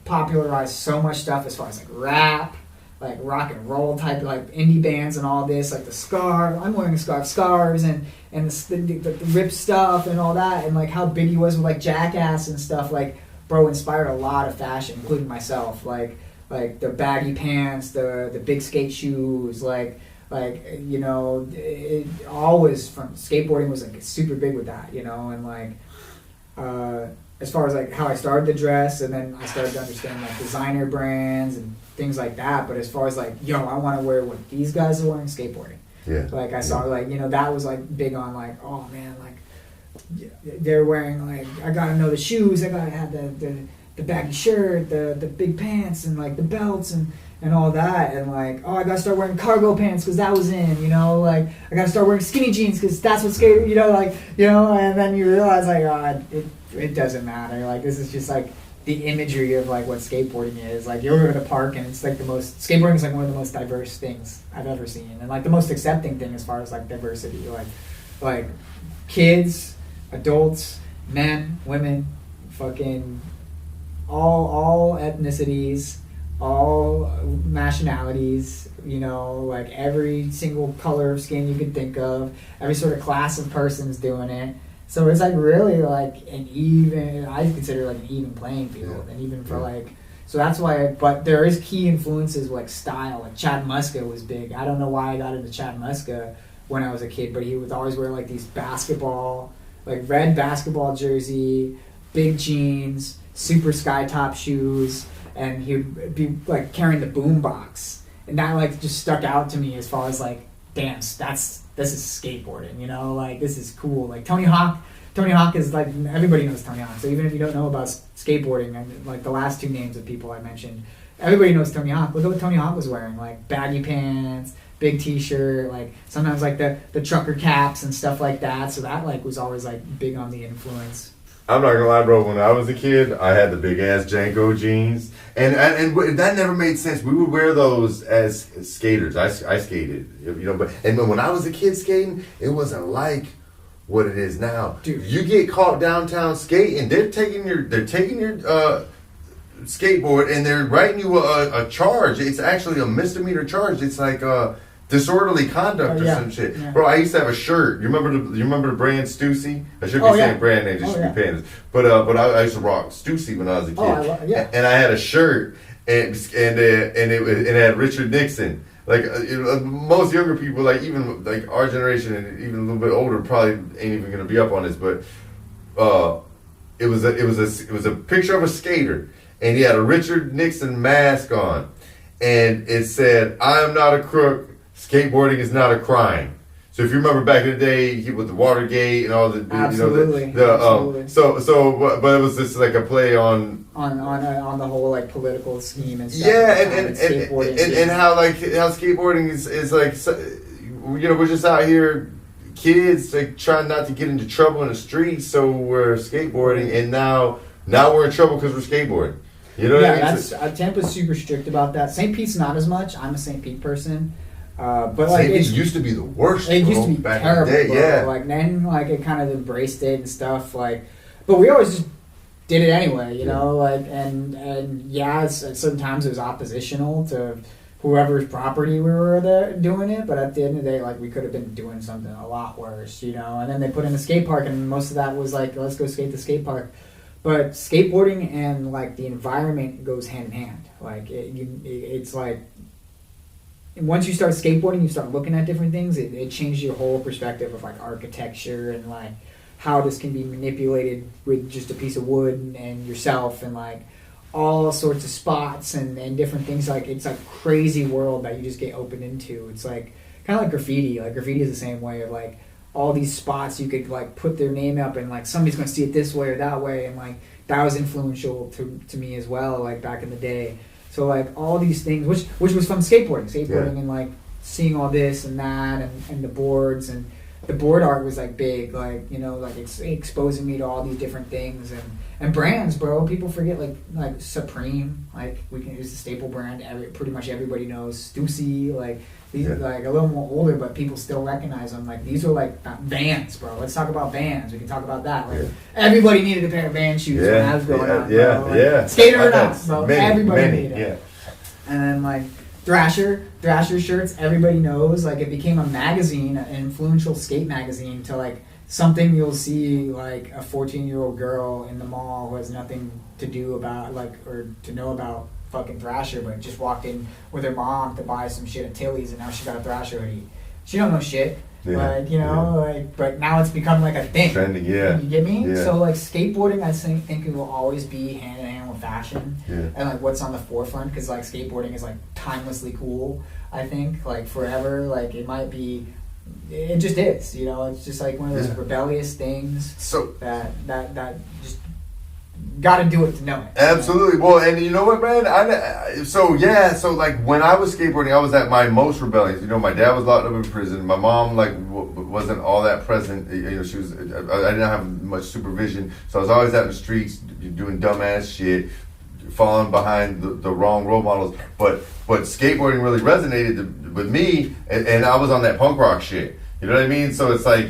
popularized so much stuff as far as like rap, like rock and roll type, like indie bands and all this, like the scarf. I'm wearing scarves and the rip stuff and all that, and like how big he was with like Jackass and stuff. Like, bro, inspired a lot of fashion, including myself. Like the baggy pants, the big skate shoes, like you know, it always from skateboarding was like super big with that, you know. And like as far as like how I started to dress, and then I started to understand like designer brands and things like that. But as far as like, yo, I want to wear what these guys are wearing skateboarding. Yeah. Like I saw like, you know, that was like big on like, oh man, like they're wearing like, I gotta know the shoes, I gotta have the baggy shirt, the big pants, and like the belts and all that, and like, oh, I gotta start wearing cargo pants because that was in, you know, like I gotta start wearing skinny jeans because that's what skate, you know, like, you know. And then you realize like, oh, it doesn't matter, like this is just like the imagery of like what skateboarding is. Like you're at a park and it's like skateboarding is like one of the most diverse things I've ever seen, and like the most accepting thing as far as like diversity, like kids, adults, men, women, fucking all ethnicities, all nationalities, you know, like every single color of skin you could think of, every sort of class of person's doing it. So it's like really like I consider like an even playing field, and even for like, so that's why, but there is key influences like style, like Chad Muska was big. I don't know why I got into Chad Muska when I was a kid, but he would always wear like these red basketball jersey, big jeans, super sky top shoes, and he would be like carrying the boom box, and that like just stuck out to me as far as like, damn, this is skateboarding, you know, like this is cool. Like Tony Hawk is like, everybody knows Tony Hawk, so even if you don't know about skateboarding, and like the last two names of people I mentioned, everybody knows Tony Hawk. Look at what Tony Hawk was wearing, like baggy pants, big t-shirt, like sometimes like the trucker caps and stuff like that. So that like was always like big on the influence. I'm not gonna lie, bro. When I was a kid, I had the big ass Janko jeans, and that never made sense. We would wear those as skaters. I skated, you know, but when I was a kid skating, it wasn't like what it is now. Dude, you get caught downtown skating, they're taking your skateboard and they're writing you a charge. It's actually a misdemeanor charge. It's like disorderly conduct or some shit. Yeah. Bro, I used to have a shirt. You remember the brand Stussy? I should be saying brand names, just should be paying this. But I used to rock Stussy when I was a kid. And I had a shirt and it had Richard Nixon. Like most younger people, like even like our generation and even a little bit older, probably ain't even gonna be up on this, but it was a picture of a skater, and he had a Richard Nixon mask on, and it said, "I am not a crook. Skateboarding is not a crime." So if you remember back in the day, with the Watergate and all the, Absolutely. Absolutely. But it was just like a play on the whole like political scheme and stuff. Yeah, and how skateboarding is like, we're just out here, kids like trying not to get into trouble in the streets, so we're skateboarding, and now we're in trouble because we're skateboarding. You know what I mean? Tampa's super strict about that. St. Pete's not as much. I'm a St. Pete person. But like it used to be the worst. It used to be back terrible. In the day, bro. yeah. Like then, like it kind of embraced it and stuff. Like, but we always just did it anyway, you know. Like and yeah, sometimes it was oppositional to whoever's property we were there doing it. But at the end of the day, like we could have been doing something a lot worse, you know. And then they put in a skate park, and most of that was like, let's go skate the skate park. But skateboarding and like the environment goes hand in hand. Like it's like. And once you start skateboarding, you start looking at different things. It changes your whole perspective of like architecture and like how this can be manipulated with just a piece of wood and yourself and like all sorts of spots and different things. Like it's a crazy world that you just get opened into. It's like kind of like graffiti. Like graffiti is the same way of like all these spots you could like put their name up and like somebody's gonna see it this way or that way, and like that was influential to me as well. Like back in the day. So like all these things, which was from skateboarding and like seeing all this and that and the boards and the board art was like big, like like it's exposing me to all these different things and brands, bro. People forget like Supreme, like we can use the staple brand. Pretty much everybody knows Stussy, like these like a little more older, but people still recognize them. Like these are like Vans, bro. Let's talk about Vans. We can talk about that. Like everybody needed a pair of Vans shoes when I was growing up. Bro. Like, skater or not, bro. Everybody needed it. And then like Thrasher shirts, everybody knows. Like it became a magazine, an influential skate magazine, to like something you'll see like a 14-year-old girl in the mall who has nothing to do about like or to know about fucking Thrasher, but just walked in with her mom to buy some shit at Tilly's, and now she got a Thrasher hoodie. She don't know shit. Like, like, but now it's become like a thing. Trending, You get me? Yeah. So like skateboarding, I think it will always be hand in hand with fashion and like what's on the forefront, because like skateboarding is like timelessly cool. I think like forever, like it might be. It just is, It's just like one of those rebellious things. So that just got to do it to know it. Absolutely. Well, and you know what, man? So like when I was skateboarding, I was at my most rebellious. My dad was locked up in prison. My mom like wasn't all that present. She was. I didn't have much supervision, so I was always out in the streets doing dumbass shit, falling behind the wrong role models. But skateboarding really resonated with me, and I was on that punk rock shit. You know what I mean? So it's like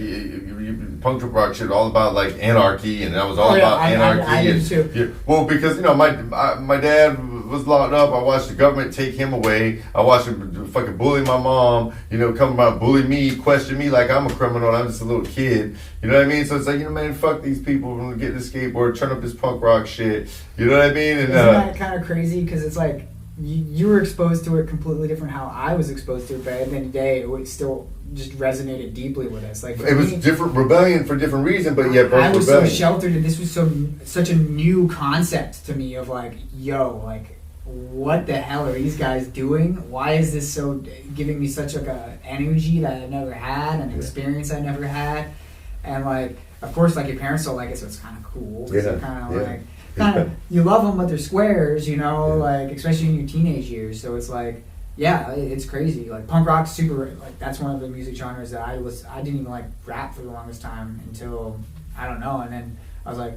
punk rock shit, all about like anarchy, and I was all about anarchy. I did too. Well, because my dad was locked up. I watched the government take him away. I watched him fucking bully my mom. Come about bully me, question me like I'm a criminal and I'm just a little kid. You know what I mean? So it's like man, fuck these people. We're gonna get this skateboard, turn up this punk rock shit. You know what I mean? And isn't that kind of crazy? Because it's like you were exposed to it completely different how I was exposed to it, but at the end of the day, it still just resonated deeply with us. Like it was different rebellion for different reason, but yeah, both I was rebellion. So sheltered, and this was such a new concept to me of like, like what the hell are these guys doing? Why is this so giving me such like a energy that I never had, an experience I never had, and like of course like your parents don't like it, so it's kind of cool. Kind of you love them, but they're squares, like especially in your teenage years. So it's like. Yeah, it's crazy. Like punk rock's super. Like that's one of the music genres that I didn't even like rap for the longest time until I don't know. And then I was like,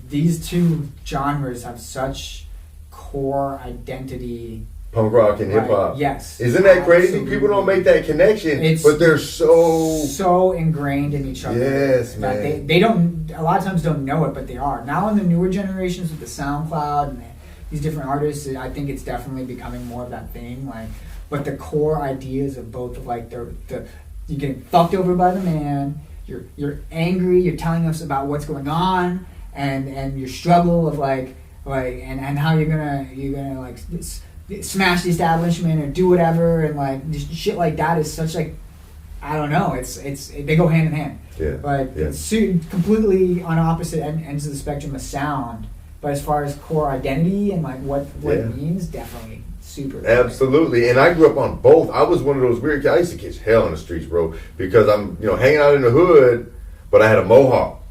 these two genres have such core identity. Punk rock and hip hop. Yes. Isn't that crazy? People don't make that connection, but they're so ingrained in each other. Yes, man. They don't. A lot of times don't know it, but they are now in the newer generations with the SoundCloud and these different artists. I think it's definitely becoming more of that thing. Like, but the core ideas of both of like you're getting fucked over by the man. You're angry. You're telling us about what's going on and your struggle of like and how you're gonna like smash the establishment or do whatever, and like just shit like that is such like I don't know. It's they go hand in hand. Yeah. But it's completely on opposite ends of the spectrum of sound. But as far as core identity and like what it means, definitely super lit. Absolutely, and I grew up on both. I was one of those weird kids. I used to catch hell in the streets, bro, because I'm, hanging out in the hood, but I had a mohawk.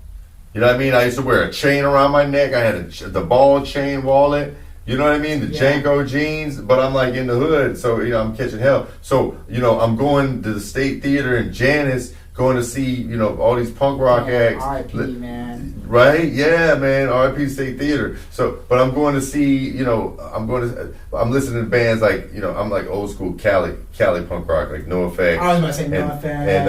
You know what I mean? I used to wear a chain around my neck. I had the ball chain wallet. You know what I mean? The Janko jeans, but I'm like in the hood, so I'm catching hell. So I'm going to the State Theater in Janice, going to see all these punk rock acts. R.I.P. man. Right? Yeah, man. R.I.P. State Theater. So, but I'm going to see. I'm listening to bands like I'm like old school Cali punk rock, like No Effect. I was going to say No Effect. And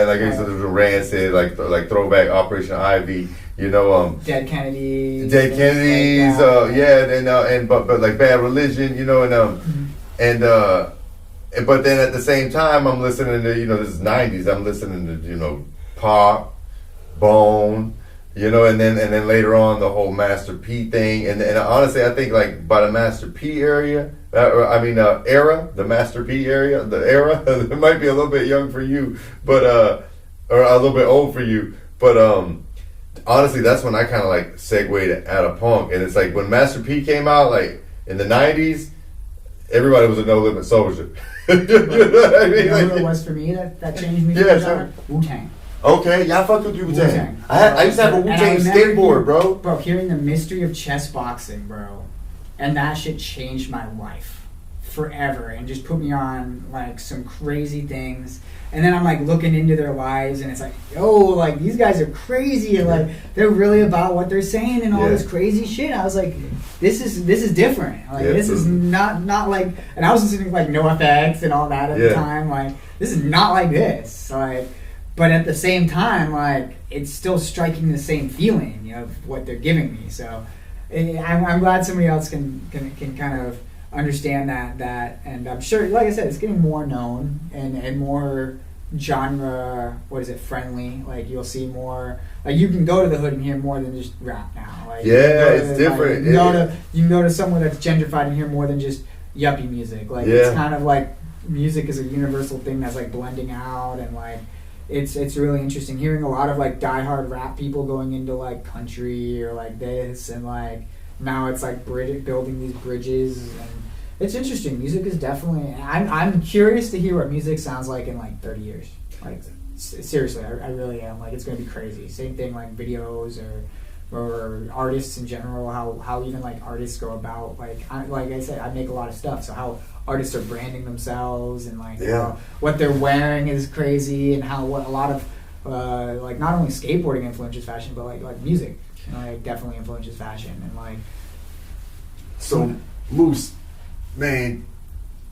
like I said, there was a Rancid, like throwback Operation Ivy. Dead Kennedys. But like Bad Religion, but then at the same time, I'm listening to this is '90s. I'm listening to Pop, Bone, and then later on the whole Master P thing, and honestly, I think like by the Master P era, the Master P era, it might be a little bit young for you, but or a little bit old for you, but honestly, that's when I kind of like segued out of punk, and it's like when Master P came out, like in the '90s, everybody was a No Limit Soldier. You know what it was for me that changed me? Yeah, Wu-Tang. Okay, y'all fucked with Wu-Tang. I used to have a Wu-Tang skateboard, bro. Bro, hearing the mystery of chess boxing, bro, and that shit changed my life forever, and just put me on like some crazy things. And then I'm like looking into their lives, and it's like, like these guys are crazy, and like they're really about what they're saying and all this crazy shit. I was like, this is different. Like this is not like. And I was listening to like No Effects and all that at the time. Like this is not like this. Like, but at the same time, like it's still striking the same feeling of what they're giving me. So I'm glad somebody else can kind of understand that, and I'm sure, like I said, it's getting more known and more genre friendly. Like you'll see more, like you can go to the hood and hear more than just rap now. Like it's different. You can go to somewhere that's gentrified and hear more than just yuppie music. Like it's kind of like music is a universal thing that's like blending out, and like it's really interesting hearing a lot of like diehard rap people going into like country or like this, and like now it's like building these bridges, and it's interesting. Music is definitely. I'm curious to hear what music sounds like in like 30 years. Like seriously, I really am. Like it's going to be crazy. Same thing like videos or artists in general. How even like artists go about like I said, I make a lot of stuff. So how artists are branding themselves, and like what they're wearing is crazy, and what a lot of like not only skateboarding influences fashion, but like music. It definitely influences fashion, and like. So, Moose, man,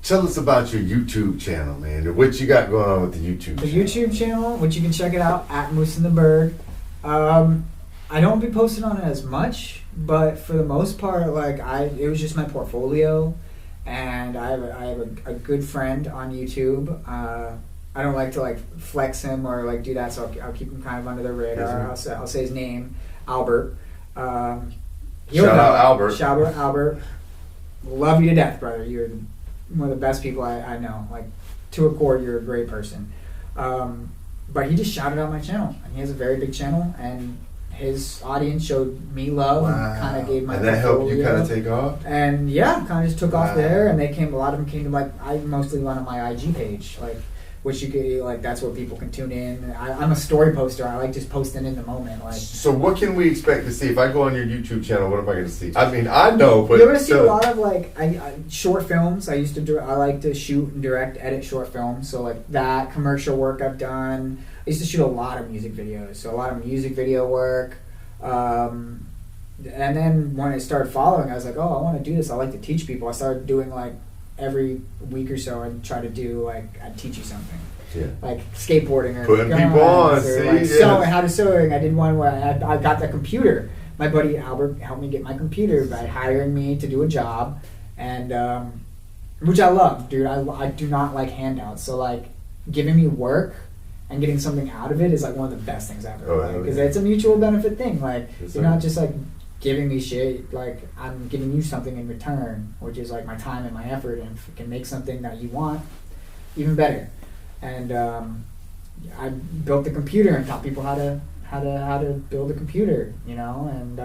tell us about your YouTube channel, man. What you got going on with the YouTube channel? The YouTube channel, which you can check it out at Moose in the Burg. I don't be posting on it as much, but for the most part, like it was just my portfolio, and I have a good friend on YouTube. I don't like to like flex him or like do that, so I'll keep him kind of under the radar. I'll say his name, Albert. Shout out Albert. Shout out Albert. Love you to death, brother. You're one of the best people I know. Like to a core, you're a great person. But he just shouted out my channel, and he has a very big channel, and his audience showed me love and kind of gave my. And that helped you kind of take off. And kind of just took off there, and a lot of them came to like I mostly run on my IG page, like. Which you could like, that's where people can tune in. I'm a story poster. I like just posting in the moment. Like, so what can we expect to see if I go on your YouTube channel? What am I going to see? I mean, I know, but you're going to see a lot of like short films. I like to shoot and direct, edit short films. So like that commercial work I've done. I used to shoot a lot of music videos. So a lot of music video work. And then when I started following, I was like, oh, I want to do this. I like to teach people. I started doing like. Every week or so, I'd try to do like I'd teach you something, like skateboarding or putting people on, how to sewing. I did one where I got the computer. My buddy Albert helped me get my computer by hiring me to do a job, and which I love, dude. I do not like handouts, so like giving me work and getting something out of it is like one of the best things ever. Because it's a mutual benefit thing. Like you're not just like. Giving me shit, like I'm giving you something in return, which is like my time and my effort, and if it can make something that you want, even better. And I built the computer and taught people how to build a computer, and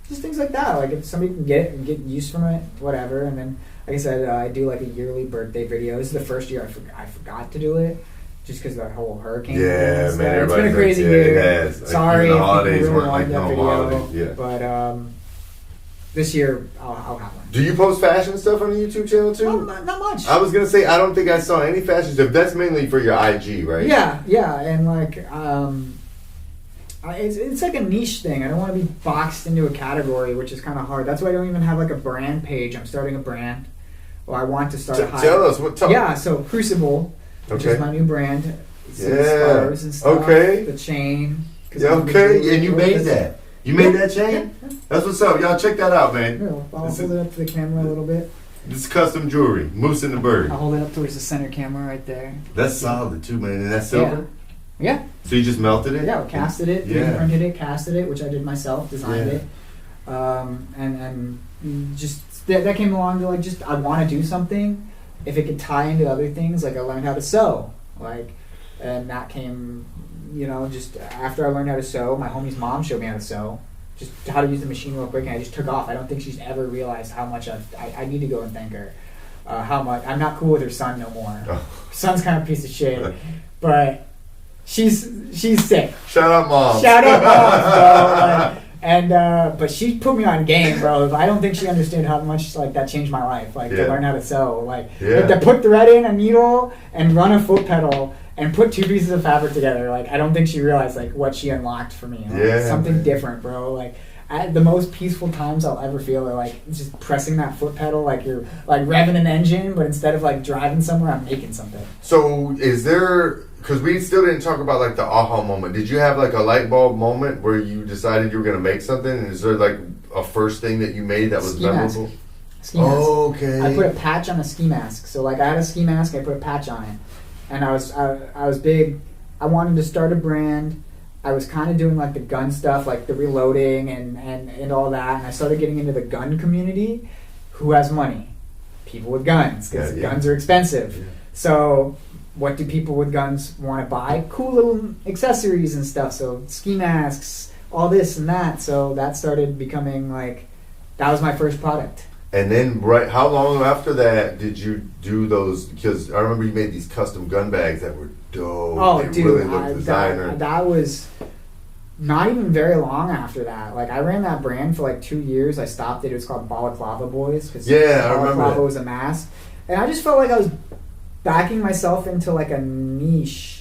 just things like that. Like if somebody can get it and get use from it, whatever. And then, like I said, I do like a yearly birthday video. This is the first year I forgot to do it. Just because the whole hurricane. Yeah, thing, man. It's been a crazy year. It has. Sorry, the if holidays people really weren't like wanted that no video, holidays. Yeah. But this year I'll have one. Do you post fashion stuff on the YouTube channel too? Not much. I was gonna say I don't think I saw any fashion stuff. That's mainly for your IG, right? Yeah, and like it's like a niche thing. I don't want to be boxed into a category, which is kind of hard. That's why I don't even have like a brand page. I'm starting a brand. Well, I want to start a high. Tell us what. Yeah, so Crucible, which is my new brand. Yeah. And stuff, okay. The chain. Yeah, okay. And you made that. You made that chain? Yeah. That's what's up. Y'all check that out, man. Here, I'll hold it up to the camera a little bit. This is custom jewelry. Moose in the Burg. I'll hold it up towards the center camera right there. That's solid too, man. And that's silver? Yeah. So you just melted it? Yeah, we casted it, 3D printed it, casted it, which I did myself, designed it. And just that came along to like just I want to do something. If it could tie into other things, like I learned how to sew. And that came, just after I learned how to sew, my homie's mom showed me how to sew. Just how to use the machine real quick, and I just took off. I don't think she's ever realized how much I need to go and thank her. How much I'm not cool with her son no more. Her son's kind of a piece of shit, but she's sick. Shout out mom. Shout out mom, bro. But she put me on game, bro. I don't think she understood how much that changed my life. To learn how to sew, to put thread in a needle and run a foot pedal. And put two pieces of fabric together. I don't think she realized what she unlocked for me. Something different, bro. At the most peaceful times I'll ever feel are just pressing that foot pedal, you're revving an engine, but instead of driving somewhere, I'm making something. So is there? Because we still didn't talk about the aha moment. Did you have a light bulb moment where you decided you were gonna make something? And is there a first thing that you made that was memorable? Ski mask. Oh, okay. I put a patch on a ski mask. So I had a ski mask, I put a patch on it. And I was big. I wanted to start a brand. I was kind of doing the gun stuff, the reloading and all that. And I started getting into the gun community. Who has money? People with guns, because guns are expensive. Yeah. So what do people with guns want to buy? Cool little accessories and stuff. So ski masks, all this and that. So that started becoming that was my first product. And then, how long after that did you do those? Because I remember you made these custom gun bags that were dope. Oh, they dude, really looked designer. That was not even very long after that. I ran that brand for 2 years. I stopped it. It was called Balaclava Boys. Cause I remember Balaclava was a mask. And I just felt like I was backing myself into a niche,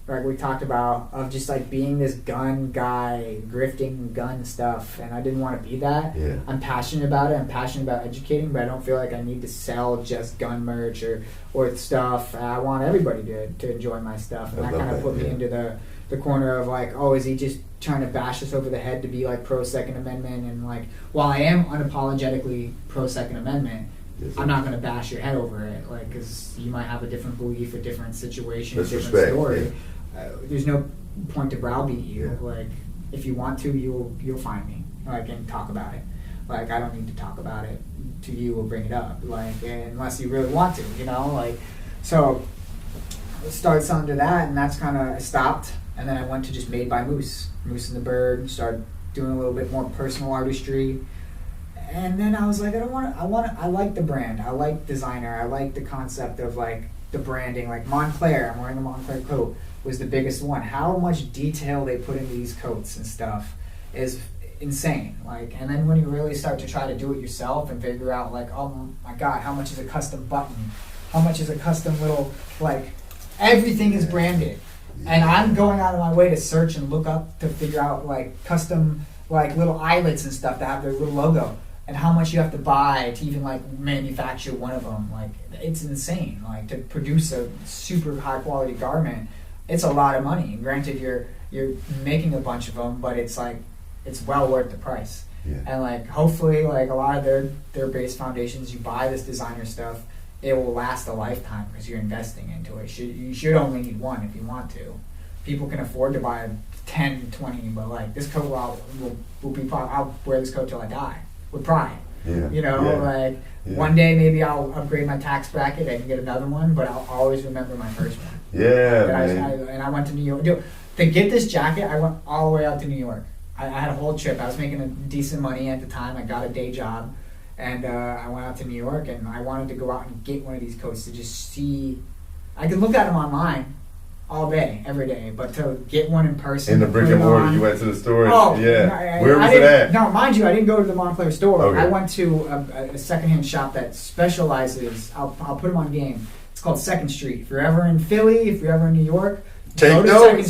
we talked about, of just being this gun guy, grifting gun stuff, and I didn't want to be that. Yeah. I'm passionate about it. I'm passionate about educating, but I don't feel like I need to sell just gun merch or stuff. I want everybody to enjoy my stuff, and that kind of put me into the corner of is he just trying to bash us over the head to be pro Second Amendment? And while I am unapologetically pro Second Amendment, I'm not going to bash your head over it, because you might have a different belief, a different situation, a different story. Yeah. There's no point to browbeat you. If you want to, you'll find me. And talk about it. I don't need to talk about it to you or bring it up. Unless you really want to, So I started selling to that, and that's kind of stopped. And then I went to just Made by Moose in the Burg. Started doing a little bit more personal artistry. And then I was I like the brand. I like designer. I like the concept of the branding. Montclair, I'm wearing a Montclair coat, was the biggest one. How much detail they put into these coats and stuff is insane. And then when you really start to try to do it yourself and figure out oh my God, how much is a custom button? How much is a custom little, everything is branded. And I'm going out of my way to search and look up to figure out custom little eyelets and stuff that have their little logo. And how much you have to buy to even manufacture one of them. It's insane. To produce a super high quality garment, it's a lot of money. And granted, you're making a bunch of them, but it's well worth the price. Yeah. And hopefully a lot of their base foundations, you buy this designer stuff, it will last a lifetime because you're investing into it. You should only need one if you want to. People can afford to buy 10, 20, but this coat will be I'll wear this coat till I die. With pride. Yeah. One day maybe I'll upgrade my tax bracket, I can get another one, but I'll always remember my first one. Yeah, man. I went to New York. To get this jacket, I went all the way out to New York. I had a whole trip. I was making a decent money at the time. I got a day job, and I went out to New York, and I wanted to go out and get one of these coats to just see. I could look at them online all day, every day, but to get one in person. In the brick and mortar, you went to the store? Oh, yeah. Where was it at? No, mind you, I didn't go to the Montclair store. Okay. I went to a secondhand shop that specializes, I'll put them on game. It's called Second Street. If you're ever in Philly, if you're ever in New York, go to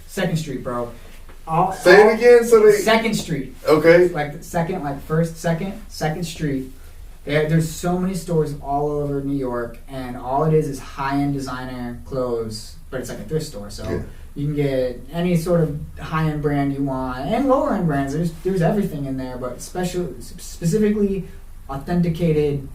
Second Street, bro. Say it again. Second Street. Okay. Like Second Street. There's so many stores all over New York, and all it is high-end designer clothes, but it's like a thrift store. So you can get any sort of high-end brand you want, and lower-end brands. There's everything in there, but specifically authenticated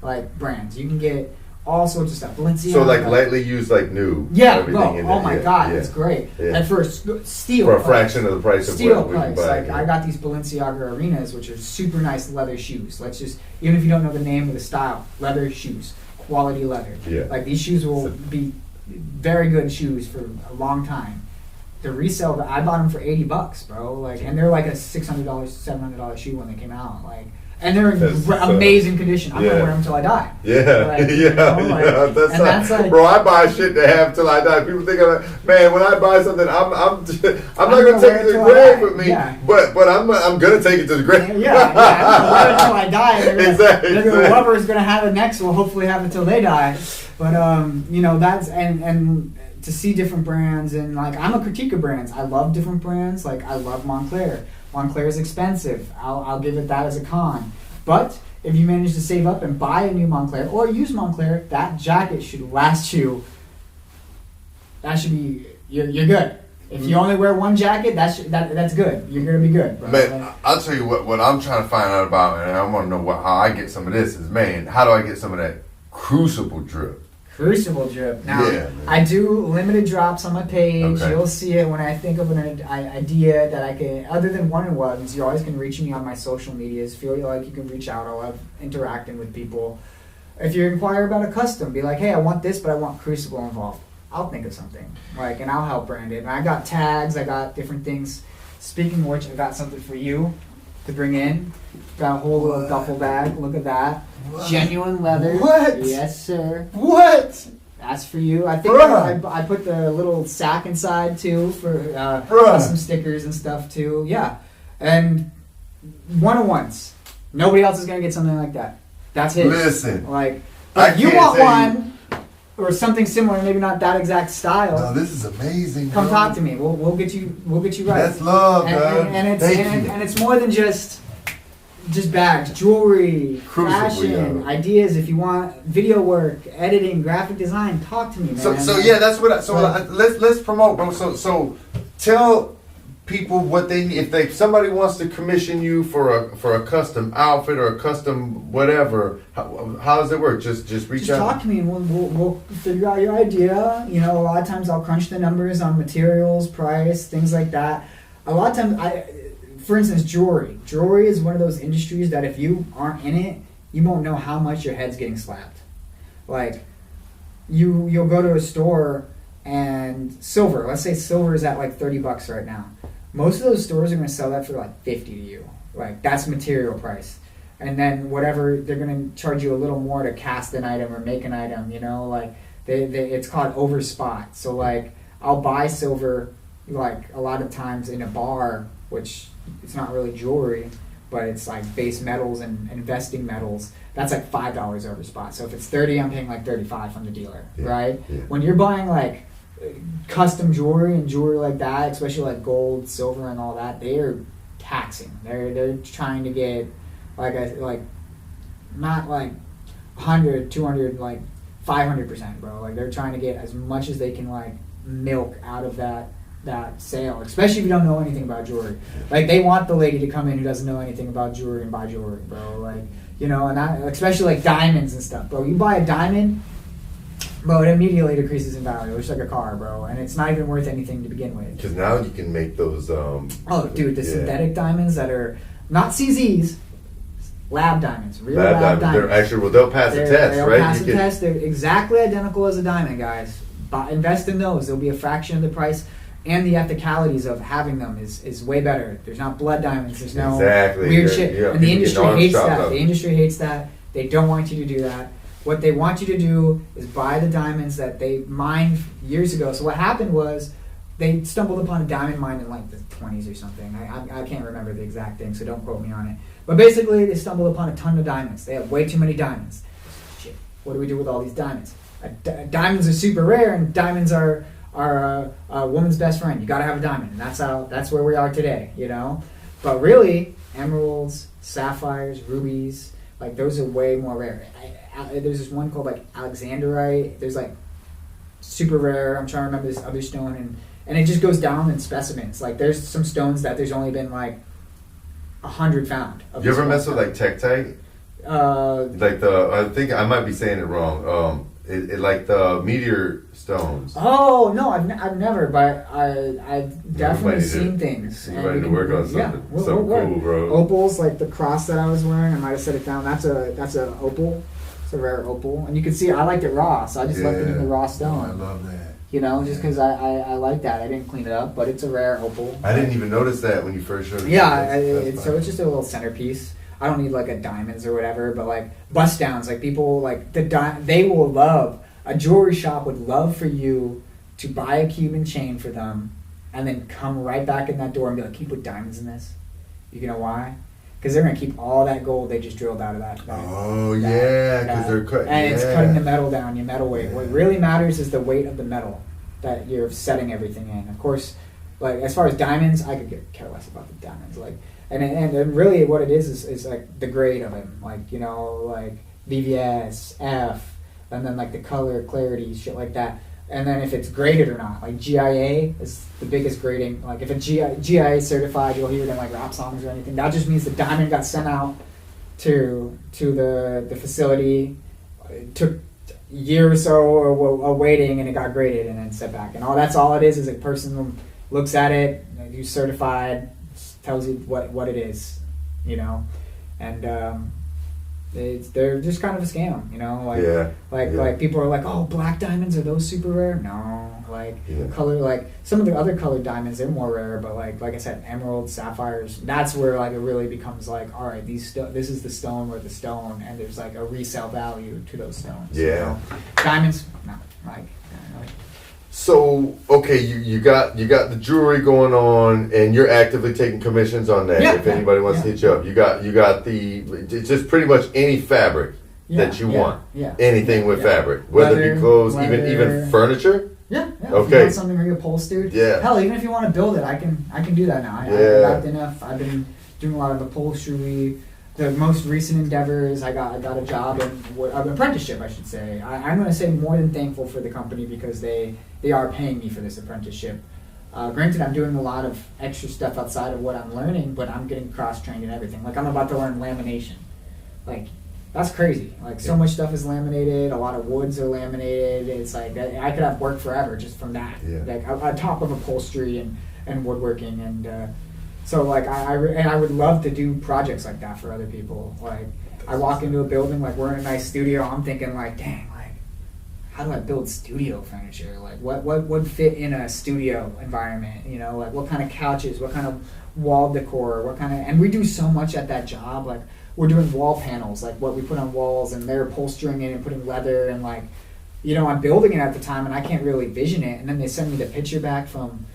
like brands. You can get all sorts of stuff. Balenciaga. So like lightly used, like new. Yeah, bro. Oh my God, that's great. Yeah. At first, steal for a fraction of the price of steal what price. you buy. Like I got these Balenciaga Arenas, which are super nice leather shoes. Let's just, even if you don't know the name of the style, leather shoes, quality leather. Yeah. Like these shoes will be very good shoes for a long time. The resale, I bought them for $80, bro. Like, and they're like a $600, $700 shoe when they came out. Like. And they're in amazing condition. I'm gonna wear them till I die. Yeah, That's like, bro. I buy shit to have till I die. People think I'm like, man, when I buy something, I'm not gonna take it to the grave with me. Yeah. But I'm gonna take it to the grave. I'm gonna wear it till I die. Exactly. Whoever is gonna have it next will hopefully have it till they die. But that's and to see different brands, and like I'm a critique of brands. I love different brands. Like I love Montclair. Montclair is expensive. I'll give it that as a con. But if you manage to save up and buy a new Montclair or use Montclair, that jacket should last you. That should be you're good. If you only wear one jacket, that's good. You're gonna be good, bro. Man, I'll tell you what I'm trying to find out about, and I want to know how I get some of this. Is how do I get some of that Crucible drip? Crucible drip. Now, I do limited drops on my page. Okay. You'll see it when I think of an idea that I can, other than one-on-ones, you always can reach me on my social medias. Feel like you can reach out. I love interacting with people. If you inquire about a custom, be like, hey, I want this, but I want Crucible involved. I'll think of something. And I'll help brand it. And I got tags. I got different things. Speaking of which, I got something for you to bring in. Got a whole little duffel bag. Look at that. What? Genuine leather. What? Yes, sir. What? That's for you. I think I put the little sack inside too for custom stickers and stuff too. Yeah, and one-on-ones. Nobody else is gonna get something like that. That's his. Listen, if you want one or something similar, maybe not that exact style. No, this is amazing. Come talk to me. We'll get you right. That's love, and it's more than just bags, jewelry, fashion, ideas. If you want video work, editing, graphic design, talk to me, man. So yeah, that's what. Let's promote, bro. So tell people what they need. If somebody wants to commission you for a custom outfit or a custom whatever, how does it work? Just reach out. Talk to me, and we'll figure out your idea. A lot of times I'll crunch the numbers on materials, price, things like that. A lot of times for instance, jewelry. Jewelry is one of those industries that if you aren't in it, you won't know how much your head's getting slapped. Like, you'll go to a store and silver. Let's say silver is at like $30 right now. Most of those stores are going to sell that for like $50 to you. Like, that's material price. And then whatever, they're going to charge you a little more to cast an item or make an item. It's called overspot. So like, I'll buy silver like a lot of times in a bar, which it's not really jewelry, but it's like base metals and investing metals. That's like $5 over spot. So if it's 30, I'm paying like 35 from the dealer, right? Yeah. When you're buying like custom jewelry and jewelry like that, especially like gold, silver, and all that, they are taxing. They're trying to get not like 100, 200, like 500%, bro. Like they're trying to get as much as they can like milk out of that sale, especially if you don't know anything about jewelry. Like they want the lady to come in who doesn't know anything about jewelry and buy jewelry, bro. Like, and that, especially like diamonds and stuff, bro. You buy a diamond, bro, it immediately decreases in value. It's like a car, bro, and it's not even worth anything to begin with. Because now you can make those. Synthetic diamonds that are not CZs. Lab diamonds, real lab diamonds. They'll pass the test, right? They'll pass the test. They're exactly identical as a diamond, guys. Invest in those. They'll be a fraction of the price. and the ethicalities of having them is way better. There's not blood diamonds. There's no Exactly. weird Yeah, shit. yeah, And the people get industry arms hates chopped that. up. The industry hates that. They don't want you to do that. What they want you to do is buy the diamonds that they mined years ago. So what happened was they stumbled upon a diamond mine in like the 20s or something. I can't remember the exact thing, so don't quote me on it. But basically, they stumbled upon a ton of diamonds. They have way too many diamonds. Shit, what do we do with all these diamonds? Diamonds are super rare, and diamonds are a woman's best friend. You got to have a diamond, and that's where we are today, you know. But really, emeralds, sapphires, rubies, like those are way more rare. There's this one called like Alexandrite. There's like super rare. I'm trying to remember this other stone, and it just goes down in specimens. Like there's some stones that there's only been like 100 found. You ever mess with like tektite? Like I think I might be saying it wrong. It like the meteor stones. Oh no, I've never, but I've definitely seen things. You might need to work on something. Yeah, Something cool, bro. Opals, like the cross that I was wearing, I might have set it down. That's a opal. It's a rare opal, and you can see I liked it raw, so I just left it in the raw stone. I love that. You know, just because I like that. I didn't clean it up, but it's a rare opal. I didn't even notice that when you first showed it. Yeah, so it's just a little centerpiece. I don't need like a diamonds or whatever, but like bust downs, like people like they will love. A jewelry shop would love for you to buy a Cuban chain for them, and then come right back in that door and be like, "Can you put diamonds in this?" You know why? Because they're gonna keep all that gold they just drilled out of that. Oh yeah, because they're cutting. And it's cutting the metal down, your metal weight. What really matters is the weight of the metal that you're setting everything in. Of course, like as far as diamonds, I could care less about the diamonds. Like, and really, what it is like the grade of it. Like like VVS, F, and then like the color, clarity, shit like that. And then if it's graded or not, like GIA is the biggest grading. Like if it's GIA certified, you'll hear it in like rap songs or anything. That just means the diamond got sent out to the facility. It took a year or so of waiting, and it got graded and then sent back. And that's all it is a person looks at it, who's certified, tells you what it is, you know, and they're just kind of a scam, you know, like people are like, oh, black diamonds, are those super rare? No, color, like some of the other colored diamonds, they're more rare, but like I said, emeralds, sapphires, that's where like it really becomes like, all right, this is the stone worth the stone, and there's like a resale value to those stones. Yeah. You know? Diamonds, no, So okay, you got the jewelry going on, and you're actively taking commissions on that. If anybody wants to hit you up, you got it's just pretty much any fabric that you want. Yeah. Anything with fabric, whether it be clothes, even furniture. Yeah. Okay. If you want something reupholstered. Yeah. Hell, even if you want to build it, I can do that now. I've been doing a lot of upholstery. The most recent endeavors, I got a job an apprenticeship, I should say. I'm going to say more than thankful for the company because they are paying me for this apprenticeship. Granted, I'm doing a lot of extra stuff outside of what I'm learning, but I'm getting cross-trained in everything. Like, I'm about to learn lamination. Like, that's crazy. Like, so much stuff is laminated. A lot of woods are laminated. It's like, I could have work forever just from that. Yeah. Like, on top of upholstery and woodworking and... So like I would love to do projects like that for other people. Like I walk into a building, like we're in a nice studio, I'm thinking like, dang, like how do I build studio furniture? Like what would fit in a studio environment? You know, like what kind of couches, what kind of wall decor, and we do so much at that job. Like we're doing wall panels, like what we put on walls, and they're upholstering it and putting leather and like, you know, I'm building it at the time and I can't really vision it. And then they send me the picture back from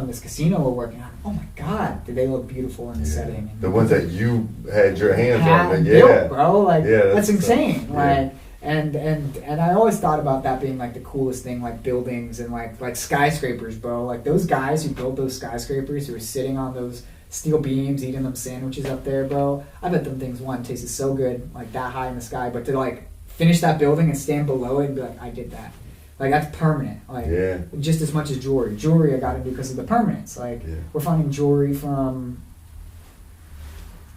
this casino we're working on. Oh my God, did they look beautiful in the setting? And the ones that you had your hands on, built, bro. Like that's insane. Yeah. Like and I always thought about that being like the coolest thing, like buildings and like skyscrapers, bro. Like those guys who built those skyscrapers who are sitting on those steel beams eating them sandwiches up there, bro. I bet them things tasted so good, like that high in the sky, but to like finish that building and stand below it and be like, I did that. Like that's permanent, like just as much as jewelry. Jewelry I got to do because of the permanence. Like we're finding jewelry from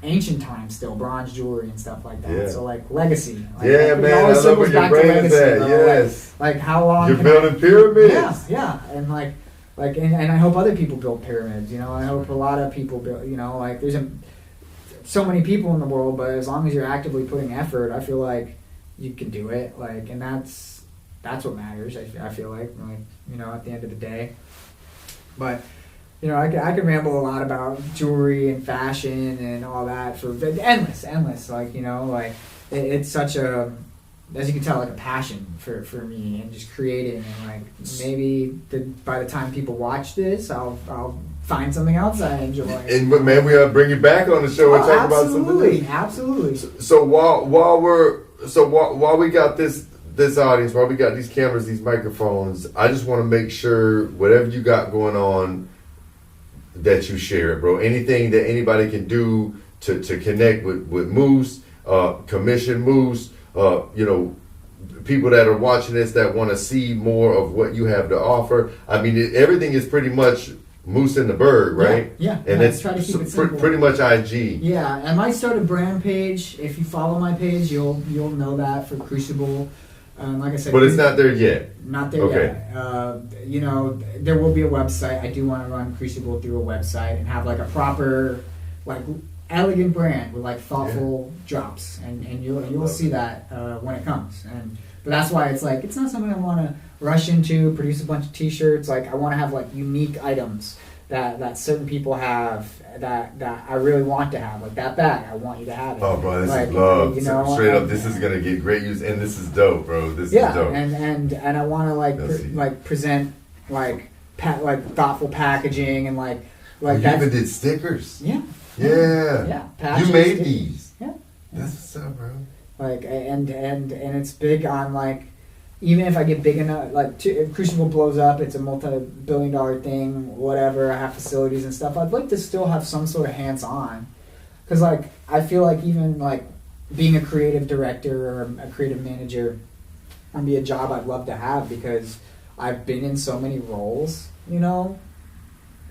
ancient times still, bronze jewelry and stuff like that. So like legacy. Like, man, I love where your brain is at. Yes. Like how long? You're building pyramids. Yeah, and like and I hope other people build pyramids. You know, I hope a lot of people build. You know, like there's so many people in the world, but as long as you're actively putting effort, I feel like you can do it. Like, and that's what matters. I feel like you know, at the end of the day. But you know, I could ramble a lot about jewelry and fashion and all that for endless. Like, you know, like it's such a, as you can tell, like a passion for me and just creating, and like maybe by the time people watch this, I'll find something else I enjoy. And but man, we bring you back on the show and talk about something. Absolutely. So while we got this audience, while we got these cameras, these microphones, I just want to make sure whatever you got going on, that you share it, bro. Anything that anybody can do to connect with Moose, commission Moose, you know, people that are watching this that want to see more of what you have to offer. I mean, everything is pretty much Moose in the Burg, right? Yeah. And it's try to keep it simple. pretty much IG. Yeah, I might start a brand page. If you follow my page, you'll know that for Crucible. Like I said, but it's not there yet. Not there yet. You know, there will be a website. I do want to run Crucible through a website and have like a proper, like elegant brand with like thoughtful drops, and you'll see that when it comes. But that's why it's like, it's not something I want to rush into, produce a bunch of T-shirts. Like, I want to have like unique items that certain people have that I really want to have. Like that bag, I want you to have it. Oh, bro, this like, is love. You know, straight up, this is gonna get great use, and this is dope, bro. This is dope. and I want to present like thoughtful packaging and like you even did stickers. Yeah. You made these. Yeah. That's what's up, bro. Like and it's big on like, even if I get big enough, like if Crucible blows up, it's a multi-billion-dollar thing, whatever, I have facilities and stuff, I'd like to still have some sort of hands-on. Because like, I feel like even like being a creative director or a creative manager would be a job I'd love to have, because I've been in so many roles, you know,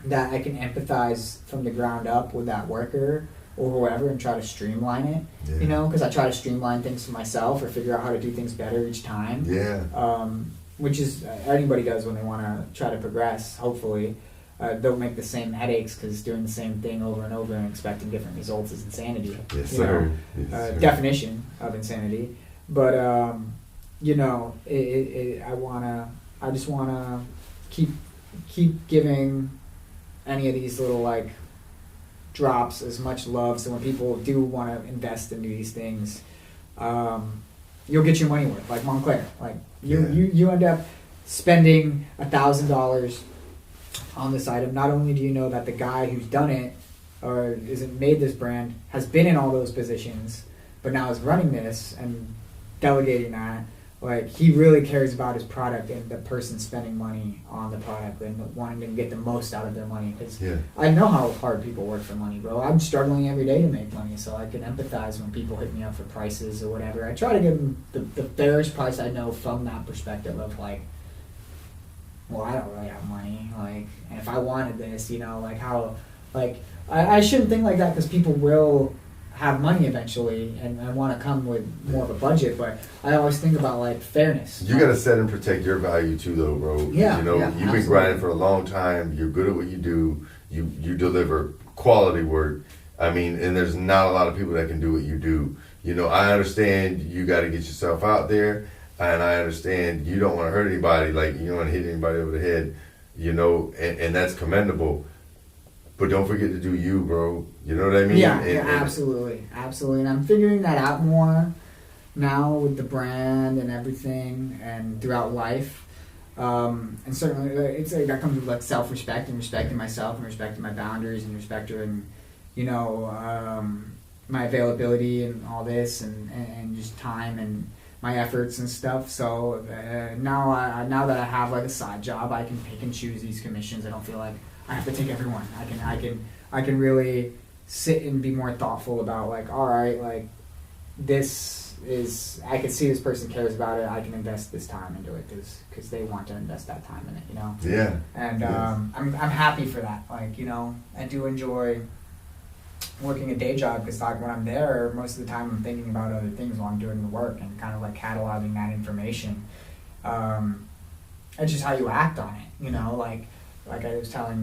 that I can empathize from the ground up with that worker or whoever and try to streamline it, you know, because I try to streamline things for myself or figure out how to do things better each time. Which is anybody does when they want to try to progress, hopefully. Don't make the same headaches, because doing the same thing over and over and expecting different results is insanity. Yes, sir. Definition of insanity. But, you know, I just want to keep giving any of these little like drops as much love, so when people do want to invest into these things, you'll get your money worth. Like Montclair, like you end up spending $1,000 on this item. Not only do you know that the guy who's done it or made this brand has been in all those positions, but now is running this and delegating that. Like, he really cares about his product and the person spending money on the product and wanting to get the most out of their money. Because I know how hard people work for money, bro. I'm struggling every day to make money, so I can empathize when people hit me up for prices or whatever. I try to give them the fairest price I know from that perspective of like, well, I don't really have money. Like, and if I wanted this, you know, like how, like, I shouldn't think like that, because people will have money eventually and want to come with more of a budget, but I always think about like fairness. You gotta set and protect your value too, though, bro. Yeah, you know, you've been grinding for a long time. You're good at what you do. You deliver quality work. I mean, and there's not a lot of people that can do what you do. You know, I understand you got to get yourself out there, and I understand you don't want to hurt anybody. Like, you don't want to hit anybody over the head. You know, and that's commendable. But don't forget to do you, bro. You know what I mean? Yeah, absolutely. And I'm figuring that out more now with the brand and everything and throughout life. And certainly it's like that comes with like self-respect and respecting myself and respecting my boundaries and respecting, you know, my availability and all this and just time and my efforts and stuff. So now that I have like a side job, I can pick and choose these commissions. I don't feel like I have to take everyone. I can really sit and be more thoughtful about like, all right, like this is, I can see this person cares about it. I can invest this time into it because they want to invest that time in it, you know? Yeah. And I'm happy for that. Like, you know, I do enjoy working a day job, because like when I'm there, most of the time I'm thinking about other things while I'm doing the work and kind of like cataloging that information. It's just how you act on it, you know, like I was telling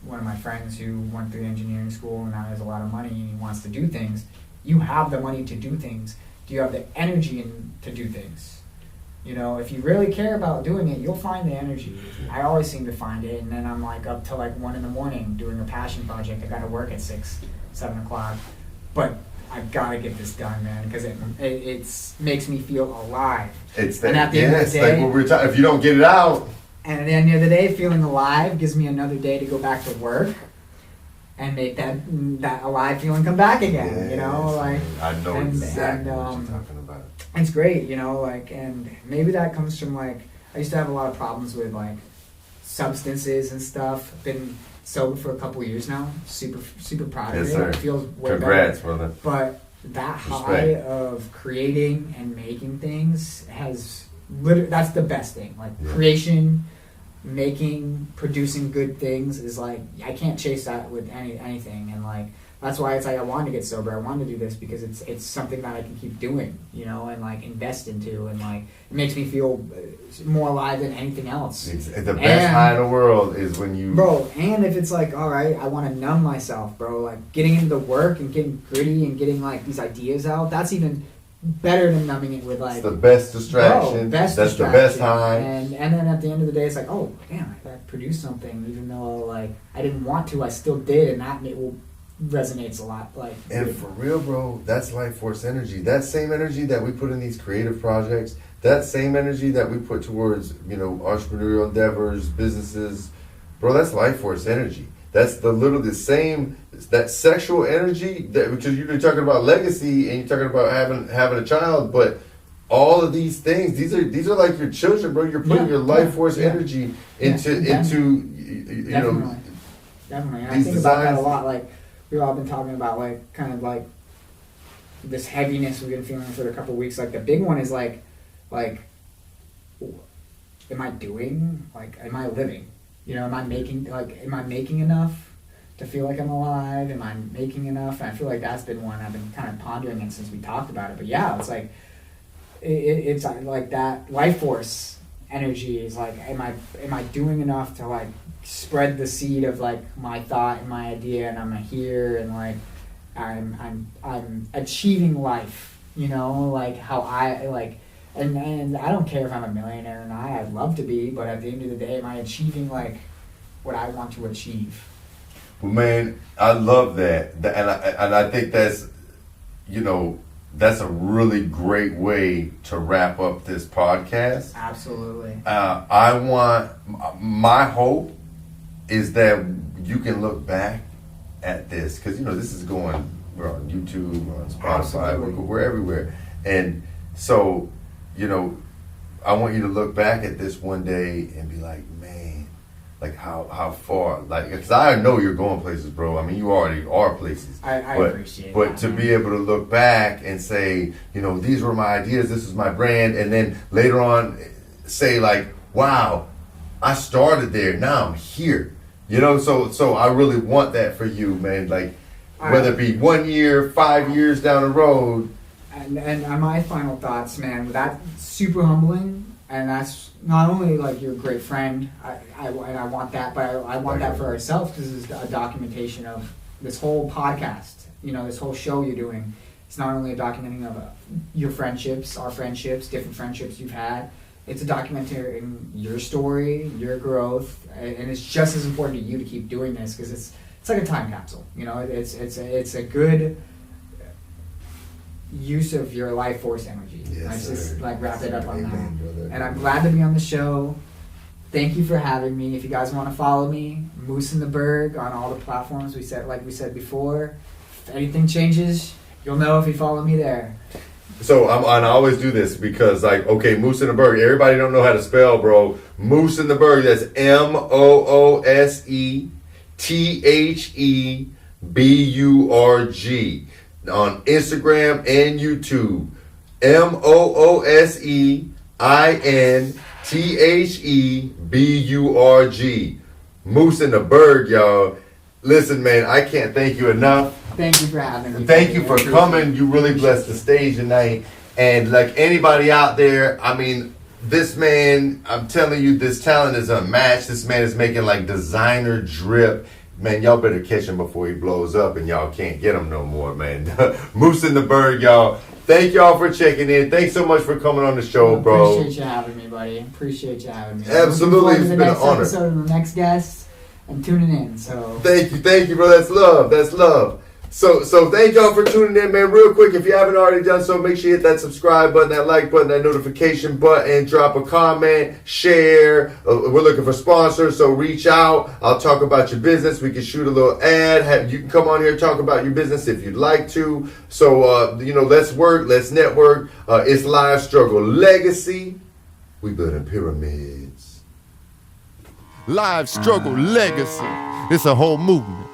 one of my friends who went through engineering school and now has a lot of money and he wants to do things. You have the money to do things. Do you have the energy to do things? You know, if you really care about doing it, you'll find the energy. I always seem to find it, and then I'm like up till like 1 a.m. doing a passion project. I got to work at 6, 7 o'clock, but I've got to get this done, man, because it makes me feel alive. It's that, and at the end of the day, like what we're talking. If you don't get it out, and at the end of the day, feeling alive gives me another day to go back to work and make that alive feeling come back again. You know, like I know exactly what you're talking about. It's great, you know, like, and maybe that comes from like I used to have a lot of problems with like substances and stuff. Been sober for a couple years now. Super proud of it. Sir. It feels way Congrats, better. brother. But that high of creating and making things that's the best thing. Like creation, making, producing good things is like I can't chase that with anything. And like that's why it's like I wanted to get sober. I wanted to do this because it's something that I can keep doing, you know, and like invest into, and like it makes me feel more alive than anything else. It's the best high in the world is when you, bro. And if it's like, all right, I want to numb myself, bro. Like getting into the work and getting gritty and getting like these ideas out. That's even better than numbing it with like. It's the best distraction. That's the best high. And then at the end of the day, it's like, oh damn, I produced something, even though like I didn't want to, I still did, and that will. Resonates a lot, like. And for real, bro, that's life force energy. That same energy that we put in these creative projects, that same energy that we put towards, you know, entrepreneurial endeavors, businesses, bro, that's life force energy. That's the same, that sexual energy that, because you're talking about legacy and you're talking about having a child, but all of these things, these are like your children, bro. You're putting your life force energy into you know. Definitely. And I think about that a lot, like. We've all been talking about like kind of like this heaviness we've been feeling for a couple of weeks. Like the big one is like, am I doing? Like, am I living? You know, am I making enough to feel like I'm alive? Am I making enough? And I feel like that's been one I've been kind of pondering it since we talked about it. But yeah, it's like it's like that life force energy is like, am I doing enough to like spread the seed of like my thought and my idea, and I'm here, and like I'm achieving life, you know, like how I like, and I don't care if I'm a millionaire or not. I'd love to be, but at the end of the day, am I achieving like what I want to achieve? Well, man, I love that, and I think that's, you know, that's a really great way to wrap up this podcast. Absolutely. My hope is that you can look back at this, because, you know, this is we're on YouTube, we're on Spotify, we're everywhere. And so, you know, I want you to look back at this one day and be like, man, like how far, like, because I know you're going places, bro. I mean, you already are places. I appreciate but that, to man. be able to look back and say, you know, these were my ideas, this is my brand, and then later on say like, wow, I started there, now I'm here. You know, so I really want that for you, man. Like, whether it be 1 year, 5 years down the road. And my final thoughts, man, that's super humbling, and that's not only like you're a great friend, I want that, but I want that for ourselves, because it's a documentation of this whole podcast, you know, this whole show you're doing. It's not only a documenting of your friendships, our friendships, different friendships you've had. It's a documenting your story, your growth, and it's just as important to you to keep doing this, because it's like a time capsule. You know, it's a good use of your life force energy. Yes, I just like wrap it up on Amen, that. brother. And I'm glad to be on the show. Thank you for having me. If you guys want to follow me, Moose in the Burg on all the platforms we said before. If anything changes, you'll know if you follow me there. So I always do this because, like, okay, Moose in the Burg. Everybody don't know how to spell, bro. Moose in the Burg. That's MOOSETHEBURG on Instagram and YouTube. MOOSEINTHEBURG. Moose in the Burg, y'all. Listen, man, I can't thank you enough. Thank you for having me. Thank you for coming. You really blessed the stage tonight. And like anybody out there, I mean, this man, I'm telling you, this talent is unmatched. This man is making like designer drip. Man, y'all better catch him before he blows up and y'all can't get him no more, man. Moose in the Burg, y'all. Thank y'all for checking in. Thanks so much for coming on the show, bro. Appreciate you having me, buddy. Appreciate you having me. Absolutely, it's been an honor. Episode and the next guest, and tuning in. So thank you, bro. That's love. That's love. So thank y'all for tuning in, man. Real quick, if you haven't already done so, make sure you hit that subscribe button, that like button, that notification button, drop a comment, share. We're looking for sponsors, so reach out. I'll talk about your business. We can shoot a little ad. You can come on here and talk about your business if you'd like to. So, let's work, let's network. It's Live Struggle Legacy. We building pyramids. Live struggle legacy. It's a whole movement.